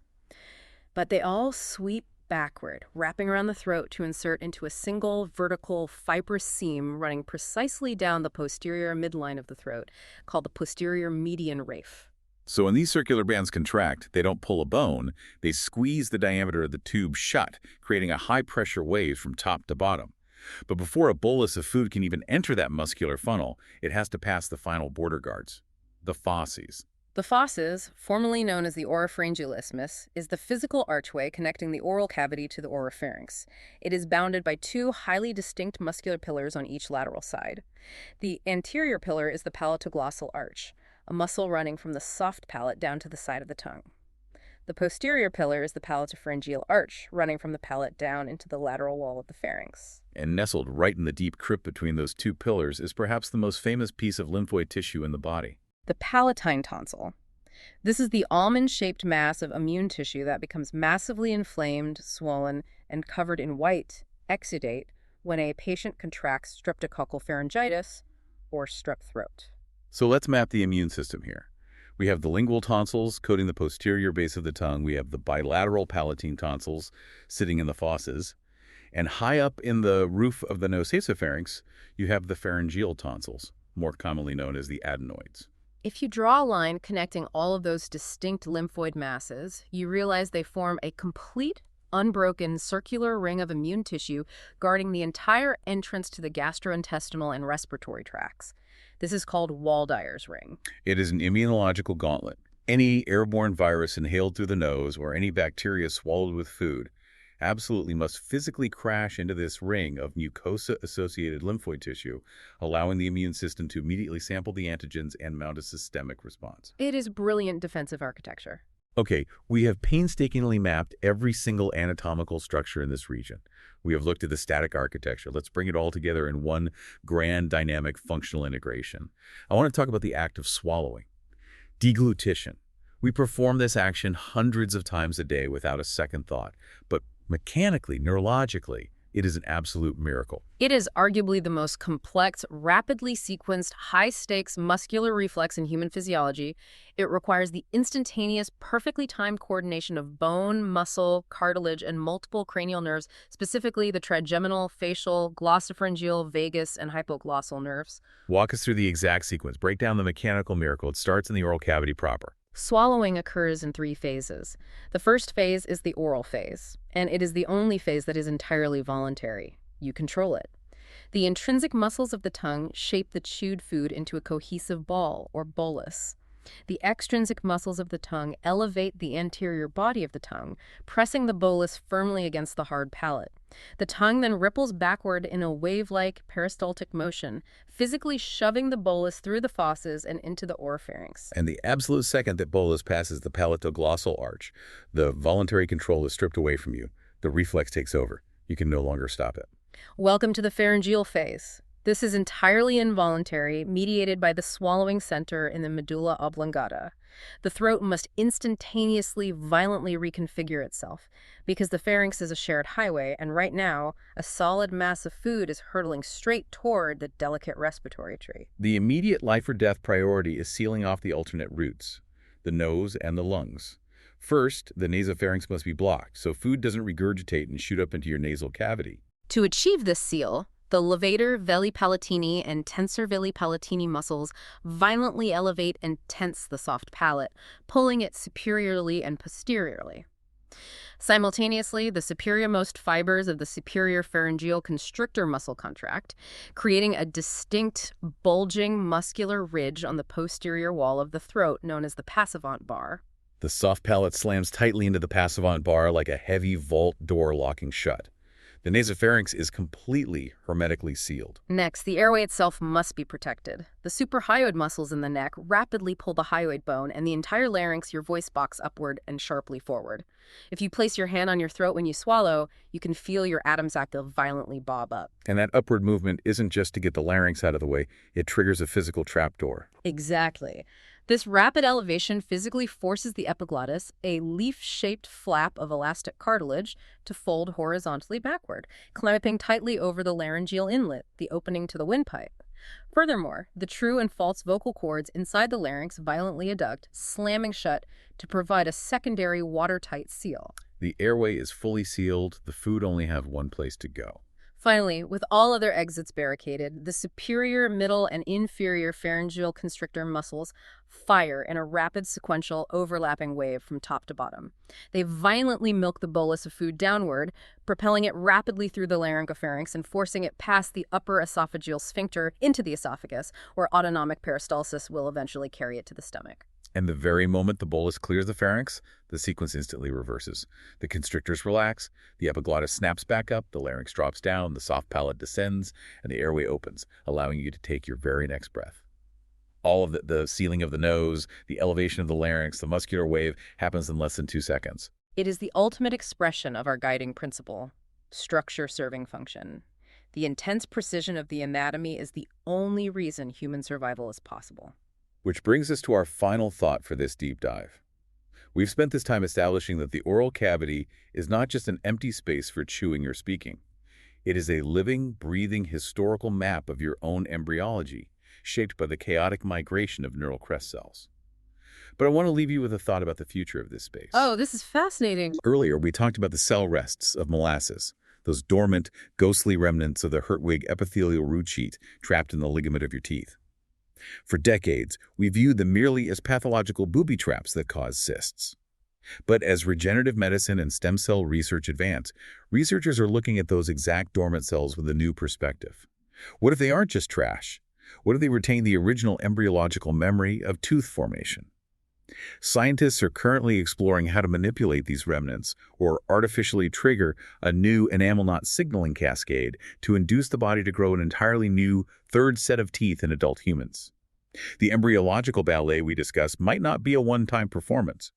But they all sweep backward, wrapping around the throat to insert into a single vertical fibrous seam running precisely down the posterior midline of the throat, called the posterior median raphe. So when these circular bands contract, they don't pull a bone, they squeeze the diameter of the tube shut, creating a high-pressure wave from top to bottom. But before a bolus of food can even enter that muscular funnel, it has to pass the final border guards, the fauces. The fauces, formerly known as the oropharyngeal isthmus, is the physical archway connecting the oral cavity to the oropharynx. It is bounded by two highly distinct muscular pillars on each lateral side. The anterior pillar is the palatoglossal arch, a muscle running from the soft palate down to the side of the tongue. The posterior pillar is the palatopharyngeal arch, running from the palate down into the lateral wall of the pharynx. And nestled right in the deep crypt between those two pillars is perhaps the most famous piece of lymphoid tissue in the body. The palatine tonsil. This is the almond-shaped mass of immune tissue that becomes massively inflamed, swollen, and covered in white exudate when a patient contracts streptococcal pharyngitis or strep throat. So let's map the immune system here. We have the lingual tonsils coating the posterior base of the tongue. We have the bilateral palatine tonsils sitting in the fauces. And high up in the roof of the nasopharynx, you have the pharyngeal tonsils, more commonly known as the adenoids. If you draw a line connecting all of those distinct lymphoid masses, you realize they form a complete, unbroken circular ring of immune tissue guarding the entire entrance to the gastrointestinal and respiratory tracts. This is called Waldeyer's ring. It is an immunological gauntlet. Any airborne virus inhaled through the nose or any bacteria swallowed with food absolutely must physically crash into this ring of mucosa-associated lymphoid tissue, allowing the immune system to immediately sample the antigens and mount a systemic response. It is brilliant defensive architecture. Okay, we have painstakingly mapped every single anatomical structure in this region. We have looked at the static architecture. Let's bring it all together in one grand dynamic functional integration. I want to talk about the act of swallowing. Deglutition. We perform this action hundreds of times a day without a second thought, but mechanically, neurologically, it is an absolute miracle. It is arguably the most complex, rapidly sequenced, high-stakes muscular reflex in human physiology. It requires the instantaneous, perfectly timed coordination of bone, muscle, cartilage, and multiple cranial nerves, specifically the trigeminal, facial, glossopharyngeal, vagus, and hypoglossal nerves. Walk us through the exact sequence. Break down the mechanical miracle. It starts in the oral cavity proper. Swallowing occurs in 3 phases. The first phase is the oral phase, and it is the only phase that is entirely voluntary. You control it. The intrinsic muscles of the tongue shape the chewed food into a cohesive ball, or bolus. The extrinsic muscles of the tongue elevate the anterior body of the tongue, pressing the bolus firmly against the hard palate. The tongue then ripples backward in a wave-like peristaltic motion, physically shoving the bolus through the fauces and into the oropharynx. And the absolute second that bolus passes the palatoglossal arch, the voluntary control is stripped away from you. The reflex takes over. You can no longer stop it. Welcome to the pharyngeal phase. This is entirely involuntary, mediated by the swallowing center in the medulla oblongata. The throat must instantaneously, violently reconfigure itself, because the pharynx is a shared highway, and right now, a solid mass of food is hurtling straight toward the delicate respiratory tree. The immediate life or death priority is sealing off the alternate routes, the nose and the lungs. First, the nasopharynx must be blocked, so food doesn't regurgitate and shoot up into your nasal cavity. To achieve this seal, the levator veli palatini and tensor veli palatini muscles violently elevate and tense the soft palate, pulling it superiorly and posteriorly. Simultaneously, the superiormost fibers of the superior pharyngeal constrictor muscle contract, creating a distinct, bulging muscular ridge on the posterior wall of the throat known as the passivant bar. The soft palate slams tightly into the passivant bar like a heavy vault door locking shut. The nasopharynx is completely hermetically sealed. Next, the airway itself must be protected. The suprahyoid muscles in the neck rapidly pull the hyoid bone and the entire larynx, your voice box, upward and sharply forward. If you place your hand on your throat when you swallow, you can feel your Adam's apple violently bob up. And that upward movement isn't just to get the larynx out of the way, it triggers a physical trapdoor. Exactly. This rapid elevation physically forces the epiglottis, a leaf-shaped flap of elastic cartilage, to fold horizontally backward, clamping tightly over the laryngeal inlet, the opening to the windpipe. Furthermore, the true and false vocal cords inside the larynx violently adduct, slamming shut to provide a secondary watertight seal. The airway is fully sealed. The food only have one place to go. Finally, with all other exits barricaded, the superior, middle, and inferior pharyngeal constrictor muscles fire in a rapid sequential overlapping wave from top to bottom. They violently milk the bolus of food downward, propelling it rapidly through the laryngopharynx and forcing it past the upper esophageal sphincter into the esophagus, where autonomic peristalsis will eventually carry it to the stomach. And the very moment the bolus clears the pharynx, the sequence instantly reverses. The constrictors relax, the epiglottis snaps back up, the larynx drops down, the soft palate descends, and the airway opens, allowing you to take your very next breath. All of the sealing of the nose, the elevation of the larynx, the muscular wave happens in less than 2 seconds. It is the ultimate expression of our guiding principle, structure serving function. The intense precision of the anatomy is the only reason human survival is possible. Which brings us to our final thought for this deep dive. We've spent this time establishing that the oral cavity is not just an empty space for chewing or speaking. It is a living, breathing, historical map of your own embryology, shaped by the chaotic migration of neural crest cells. But I want to leave you with a thought about the future of this space. Oh, this is fascinating. Earlier, we talked about the cell rests of molasses, those dormant, ghostly remnants of the Hertwig epithelial root sheet trapped in the ligament of your teeth. For decades, we viewed them merely as pathological booby traps that cause cysts. But as regenerative medicine and stem cell research advance, researchers are looking at those exact dormant cells with a new perspective. What if they aren't just trash? What if they retain the original embryological memory of tooth formation? Scientists are currently exploring how to manipulate these remnants or artificially trigger a new enamel knot signaling cascade to induce the body to grow an entirely new third set of teeth in adult humans. The embryological ballet we discussed might not be a one-time performance.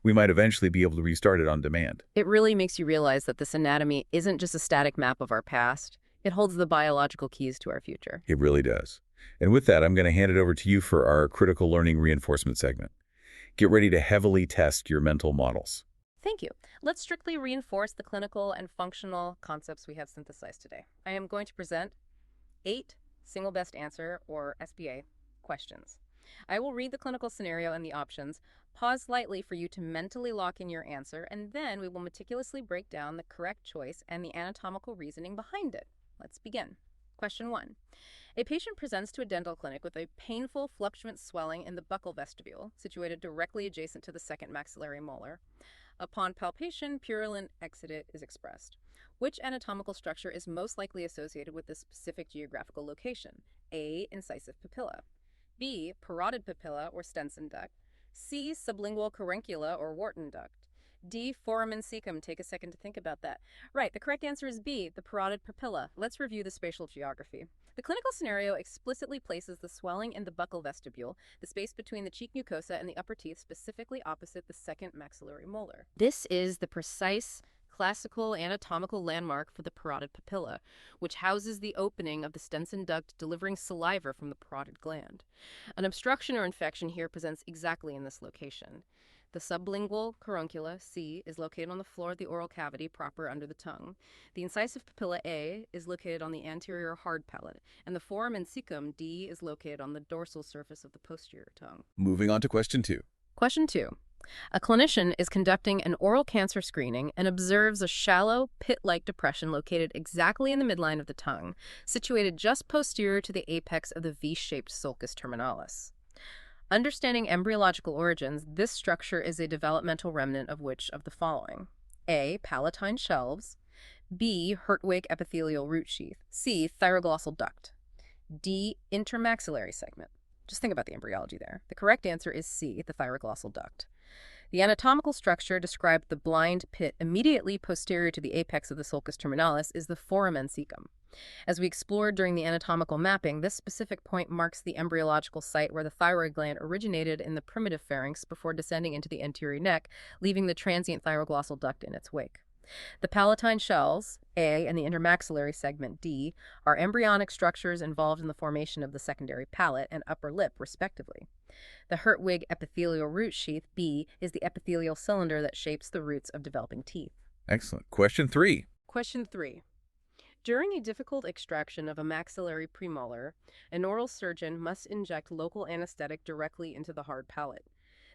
We might eventually be able to restart it on demand. It really makes you realize that this anatomy isn't just a static map of our past. It holds the biological keys to our future. It really does. And with that, I'm going to hand it over to you for our critical learning reinforcement segment. Get ready to heavily test your mental models. Thank you. Let's strictly reinforce the clinical and functional concepts we have synthesized today. I am going to present 8 single best answer, or SBA, questions. I will read the clinical scenario and the options, pause slightly for you to mentally lock in your answer, and then we will meticulously break down the correct choice and the anatomical reasoning behind it. Let's begin. Question 1. A patient presents to a dental clinic with a painful fluctuant swelling in the buccal vestibule, situated directly adjacent to the second maxillary molar. Upon palpation, purulent exudate is expressed. Which anatomical structure is most likely associated with this specific geographical location? A. Incisive papilla. B. Parotid papilla or Stenson duct. C. Sublingual caruncula or Wharton duct. D. Foramen cecum. Take a second to think about that. Right, the correct answer is B, the parotid papilla. Let's review the spatial geography. The clinical scenario explicitly places the swelling in the buccal vestibule, the space between the cheek mucosa and the upper teeth, specifically opposite the second maxillary molar. This is the precise classical anatomical landmark for the parotid papilla, which houses the opening of the Stenson duct delivering saliva from the parotid gland. An obstruction or infection here presents exactly in this location. The sublingual caruncula, C, is located on the floor of the oral cavity proper under the tongue. The incisive papilla, A, is located on the anterior hard palate, and the foramen cecum, D, is located on the dorsal surface of the posterior tongue. Moving on to question 2. Question 2. A clinician is conducting an oral cancer screening and observes a shallow, pit-like depression located exactly in the midline of the tongue, situated just posterior to the apex of the V-shaped sulcus terminalis. Understanding embryological origins, this structure is a developmental remnant of which of the following? A. Palatine shelves. B. Hertwig epithelial root sheath. C. Thyroglossal duct. D. Intermaxillary segment. Just think about the embryology there. The correct answer is C. The thyroglossal duct. The anatomical structure described the blind pit immediately posterior to the apex of the sulcus terminalis is the foramen cecum. As we explored during the anatomical mapping, this specific point marks the embryological site where the thyroid gland originated in the primitive pharynx before descending into the anterior neck, leaving the transient thyroglossal duct in its wake. The palatine shells, A, and the intermaxillary segment, D, are embryonic structures involved in the formation of the secondary palate and upper lip, respectively. The Hertwig epithelial root sheath, B, is the epithelial cylinder that shapes the roots of developing teeth. Excellent. Question 3. Question 3. During a difficult extraction of a maxillary premolar, an oral surgeon must inject local anesthetic directly into the hard palate.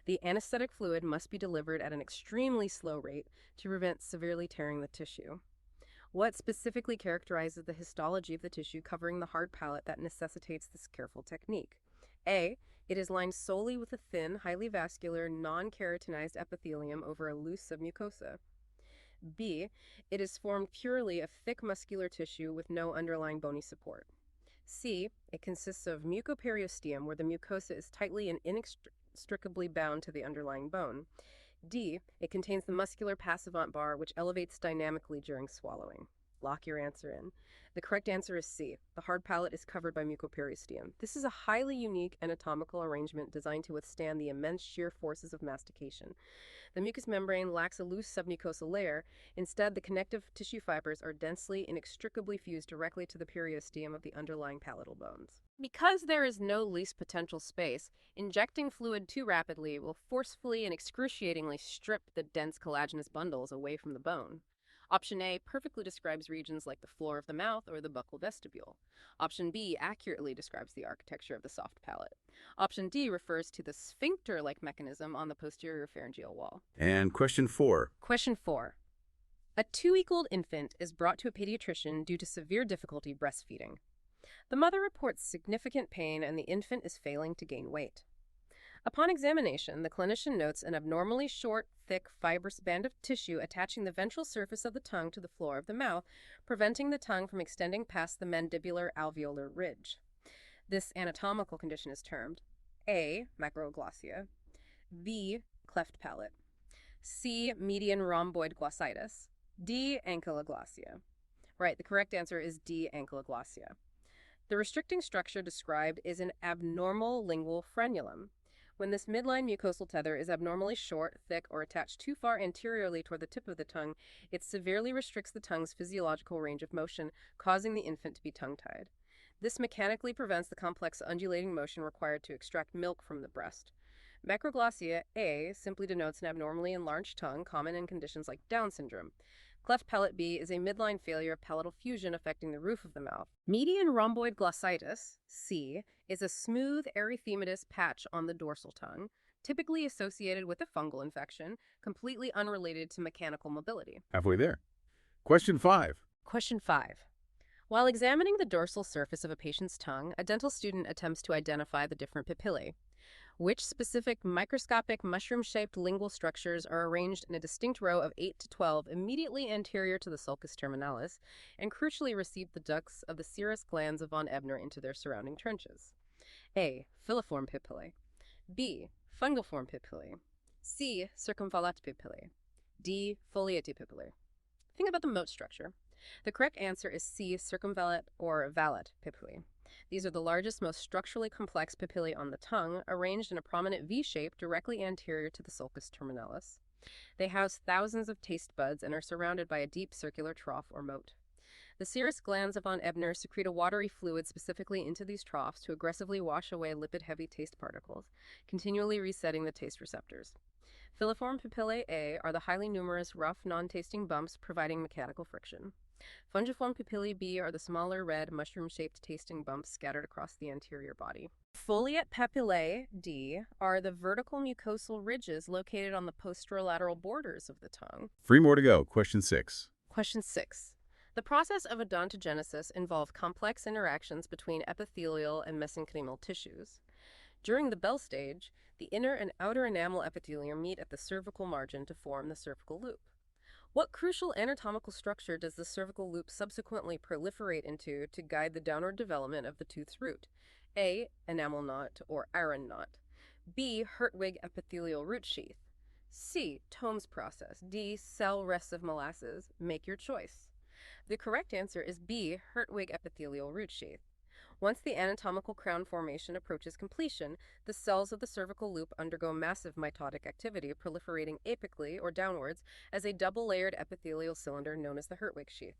The anesthetic fluid must be delivered at an extremely slow rate to prevent severely tearing the tissue. What specifically characterizes the histology of the tissue covering the hard palate that necessitates this careful technique? A. It is lined solely with a thin, highly vascular, non-keratinized epithelium over a loose submucosa. B. It is formed purely of thick muscular tissue with no underlying bony support. C. It consists of mucoperiosteum, where the mucosa is tightly and inextricably bound to the underlying bone. D. It contains the muscular passivant bar, which elevates dynamically during swallowing. Lock your answer in. The correct answer is C. The hard palate is covered by mucoperiosteum. This is a highly unique anatomical arrangement designed to withstand the immense shear forces of mastication. The mucous membrane lacks a loose submucosal layer. Instead, the connective tissue fibers are densely, inextricably fused directly to the periosteum of the underlying palatal bones. Because there is no lease potential space, injecting fluid too rapidly will forcefully and excruciatingly strip the dense collagenous bundles away from the bone. Option A perfectly describes regions like the floor of the mouth or the buccal vestibule. Option B accurately describes the architecture of the soft palate. Option D refers to the sphincter-like mechanism on the posterior pharyngeal wall. And question 4. Question 4. A two-week-old infant is brought to a pediatrician due to severe difficulty breastfeeding. The mother reports significant pain and the infant is failing to gain weight. Upon examination, the clinician notes an abnormally short, thick, fibrous band of tissue attaching the ventral surface of the tongue to the floor of the mouth, preventing the tongue from extending past the mandibular alveolar ridge. This anatomical condition is termed A. Macroglossia, B. Cleft palate, C. Median rhomboid glossitis, D. Ankyloglossia. Right, the correct answer is D. Ankyloglossia. The restricting structure described is an abnormal lingual frenulum. When this midline mucosal tether is abnormally short, thick, or attached too far anteriorly toward the tip of the tongue, it severely restricts the tongue's physiological range of motion, causing the infant to be tongue-tied. This mechanically prevents the complex undulating motion required to extract milk from the breast. Macroglossia A simply denotes an abnormally enlarged tongue, common in conditions like Down syndrome. Cleft palate B is a midline failure of palatal fusion affecting the roof of the mouth. Median rhomboid glossitis, C, is a smooth erythematous patch on the dorsal tongue, typically associated with a fungal infection, completely unrelated to mechanical mobility. Halfway there. Question 5. Question 5. While examining the dorsal surface of a patient's tongue, a dental student attempts to identify the different papillae. Which specific microscopic mushroom-shaped lingual structures are arranged in a distinct row of 8 to 12 immediately anterior to the sulcus terminalis and crucially receive the ducts of the serous glands of von Ebner into their surrounding trenches? A. Filiform papillae, B. Fungiform papillae, C. Circumvallate papillae, D. Foliate papillae. Think about the moat structure. The correct answer is C. Circumvallate or vallate papillae. These are the largest, most structurally complex papillae on the tongue, arranged in a prominent V shape directly anterior to the sulcus terminalis. They house thousands of taste buds and are surrounded by a deep circular trough or moat. The serous glands of von Ebner secrete a watery fluid specifically into these troughs to aggressively wash away lipid-heavy taste particles, continually resetting the taste receptors. Filiform papillae A are the highly numerous, rough, non-tasting bumps providing mechanical friction. Fungiform papillae B are the smaller, red, mushroom-shaped tasting bumps scattered across the anterior body. Foliate papillae D are the vertical mucosal ridges located on the posterolateral borders of the tongue. 3 more to go. Question 6. Question 6. The process of odontogenesis involves complex interactions between epithelial and mesenchymal tissues. During the Bell stage, the inner and outer enamel epithelium meet at the cervical margin to form the cervical loop. What crucial anatomical structure does the cervical loop subsequently proliferate into to guide the downward development of the tooth's root? A. Enamel knot or Aron knot. B. Hertwig epithelial root sheath. C. Tome's process. D. Cell rests of molasses. Make your choice. The correct answer is B. Hertwig epithelial root sheath. Once the anatomical crown formation approaches completion, the cells of the cervical loop undergo massive mitotic activity, proliferating apically or downwards as a double-layered epithelial cylinder known as the Hertwig sheath.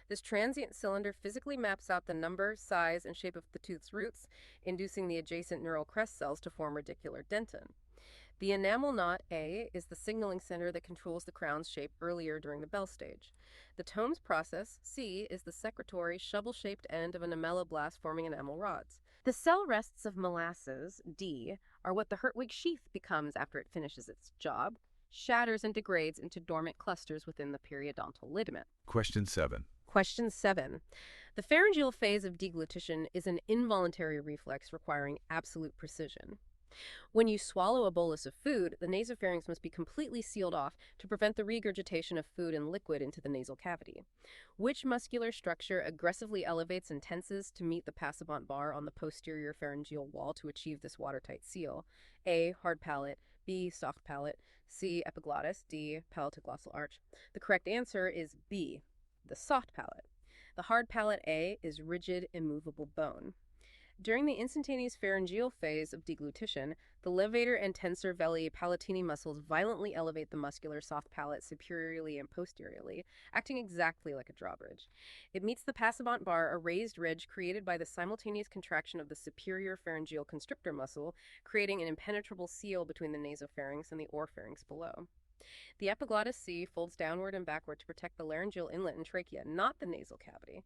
This transient cylinder physically maps out the number, size, and shape of the tooth's roots, inducing the adjacent neural crest cells to form radicular dentin. The enamel knot A is the signaling center that controls the crown's shape earlier during the bell stage. The tomes process C is the secretory shovel-shaped end of an ameloblast forming enamel rods. The cell rests of molasses, D, are what the Hertwig sheath becomes after it finishes its job, shatters and degrades into dormant clusters within the periodontal ligament. Question 7. Question 7. The pharyngeal phase of deglutition is an involuntary reflex requiring absolute precision. When you swallow a bolus of food, the nasopharynx must be completely sealed off to prevent the regurgitation of food and liquid into the nasal cavity. Which muscular structure aggressively elevates and tenses to meet the passivant bar on the posterior pharyngeal wall to achieve this watertight seal? A. Hard palate. B. Soft palate. C. Epiglottis. D. Palatoglossal arch. The correct answer is B. The soft palate. The hard palate A is rigid, immovable bone. During the instantaneous pharyngeal phase of deglutition, the levator and tensor veli palatini muscles violently elevate the muscular soft palate superiorly and posteriorly, acting exactly like a drawbridge. It meets the passivant bar, a raised ridge created by the simultaneous contraction of the superior pharyngeal constrictor muscle, creating an impenetrable seal between the nasopharynx and the oropharynx below. The epiglottis C folds downward and backward to protect the laryngeal inlet and trachea, not the nasal cavity.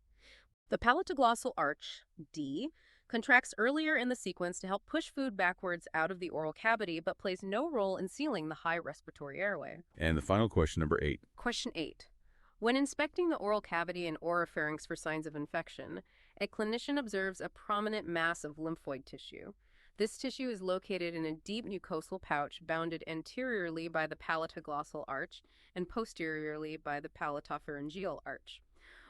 The palatoglossal arch, D, contracts earlier in the sequence to help push food backwards out of the oral cavity, but plays no role in sealing the high respiratory airway. And the final question, number 8. Question 8. When inspecting the oral cavity and oropharynx for signs of infection, a clinician observes a prominent mass of lymphoid tissue. This tissue is located in a deep mucosal pouch bounded anteriorly by the palatoglossal arch and posteriorly by the palatopharyngeal arch.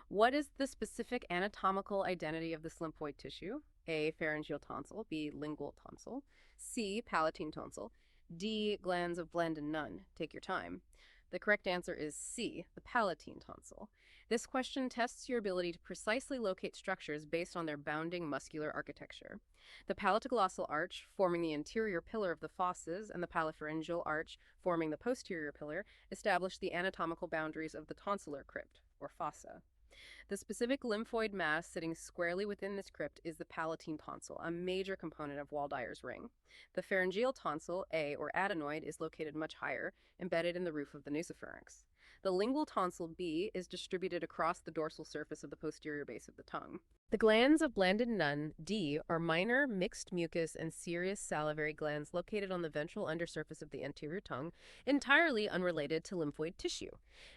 What is the specific anatomical identity of this lymphoid tissue? A. Pharyngeal tonsil. B. Lingual tonsil. C. Palatine tonsil. D. Glands of Bland-Nunn. Take your time. The correct answer is C. The palatine tonsil. This question tests your ability to precisely locate structures based on their bounding muscular architecture. The palatoglossal arch, forming the anterior pillar of the fosses, and the palapharyngeal arch, forming the posterior pillar, establish the anatomical boundaries of the tonsillar crypt, or fossa. The specific lymphoid mass sitting squarely within this crypt is the palatine tonsil, a major component of Waldeyer's ring. The pharyngeal tonsil, A, or adenoid, is located much higher, embedded in the roof of the nasopharynx. The lingual tonsil, B, is distributed across the dorsal surface of the posterior base of the tongue. The glands of Bland-Nunn, D, are minor, mixed mucus and serous salivary glands located on the ventral undersurface of the anterior tongue, entirely unrelated to lymphoid tissue.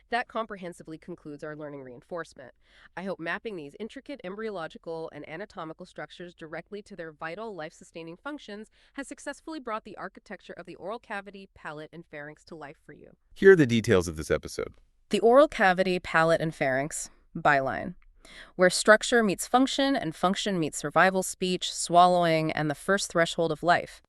That comprehensively concludes our learning reinforcement. I hope mapping these intricate embryological and anatomical structures directly to their vital life-sustaining functions has successfully brought the architecture of the oral cavity, palate, and pharynx to life for you. Here are the details of this episode. The oral cavity, palate, and pharynx, byline. Where structure meets function and function meets survival speech, swallowing, and the first threshold of life.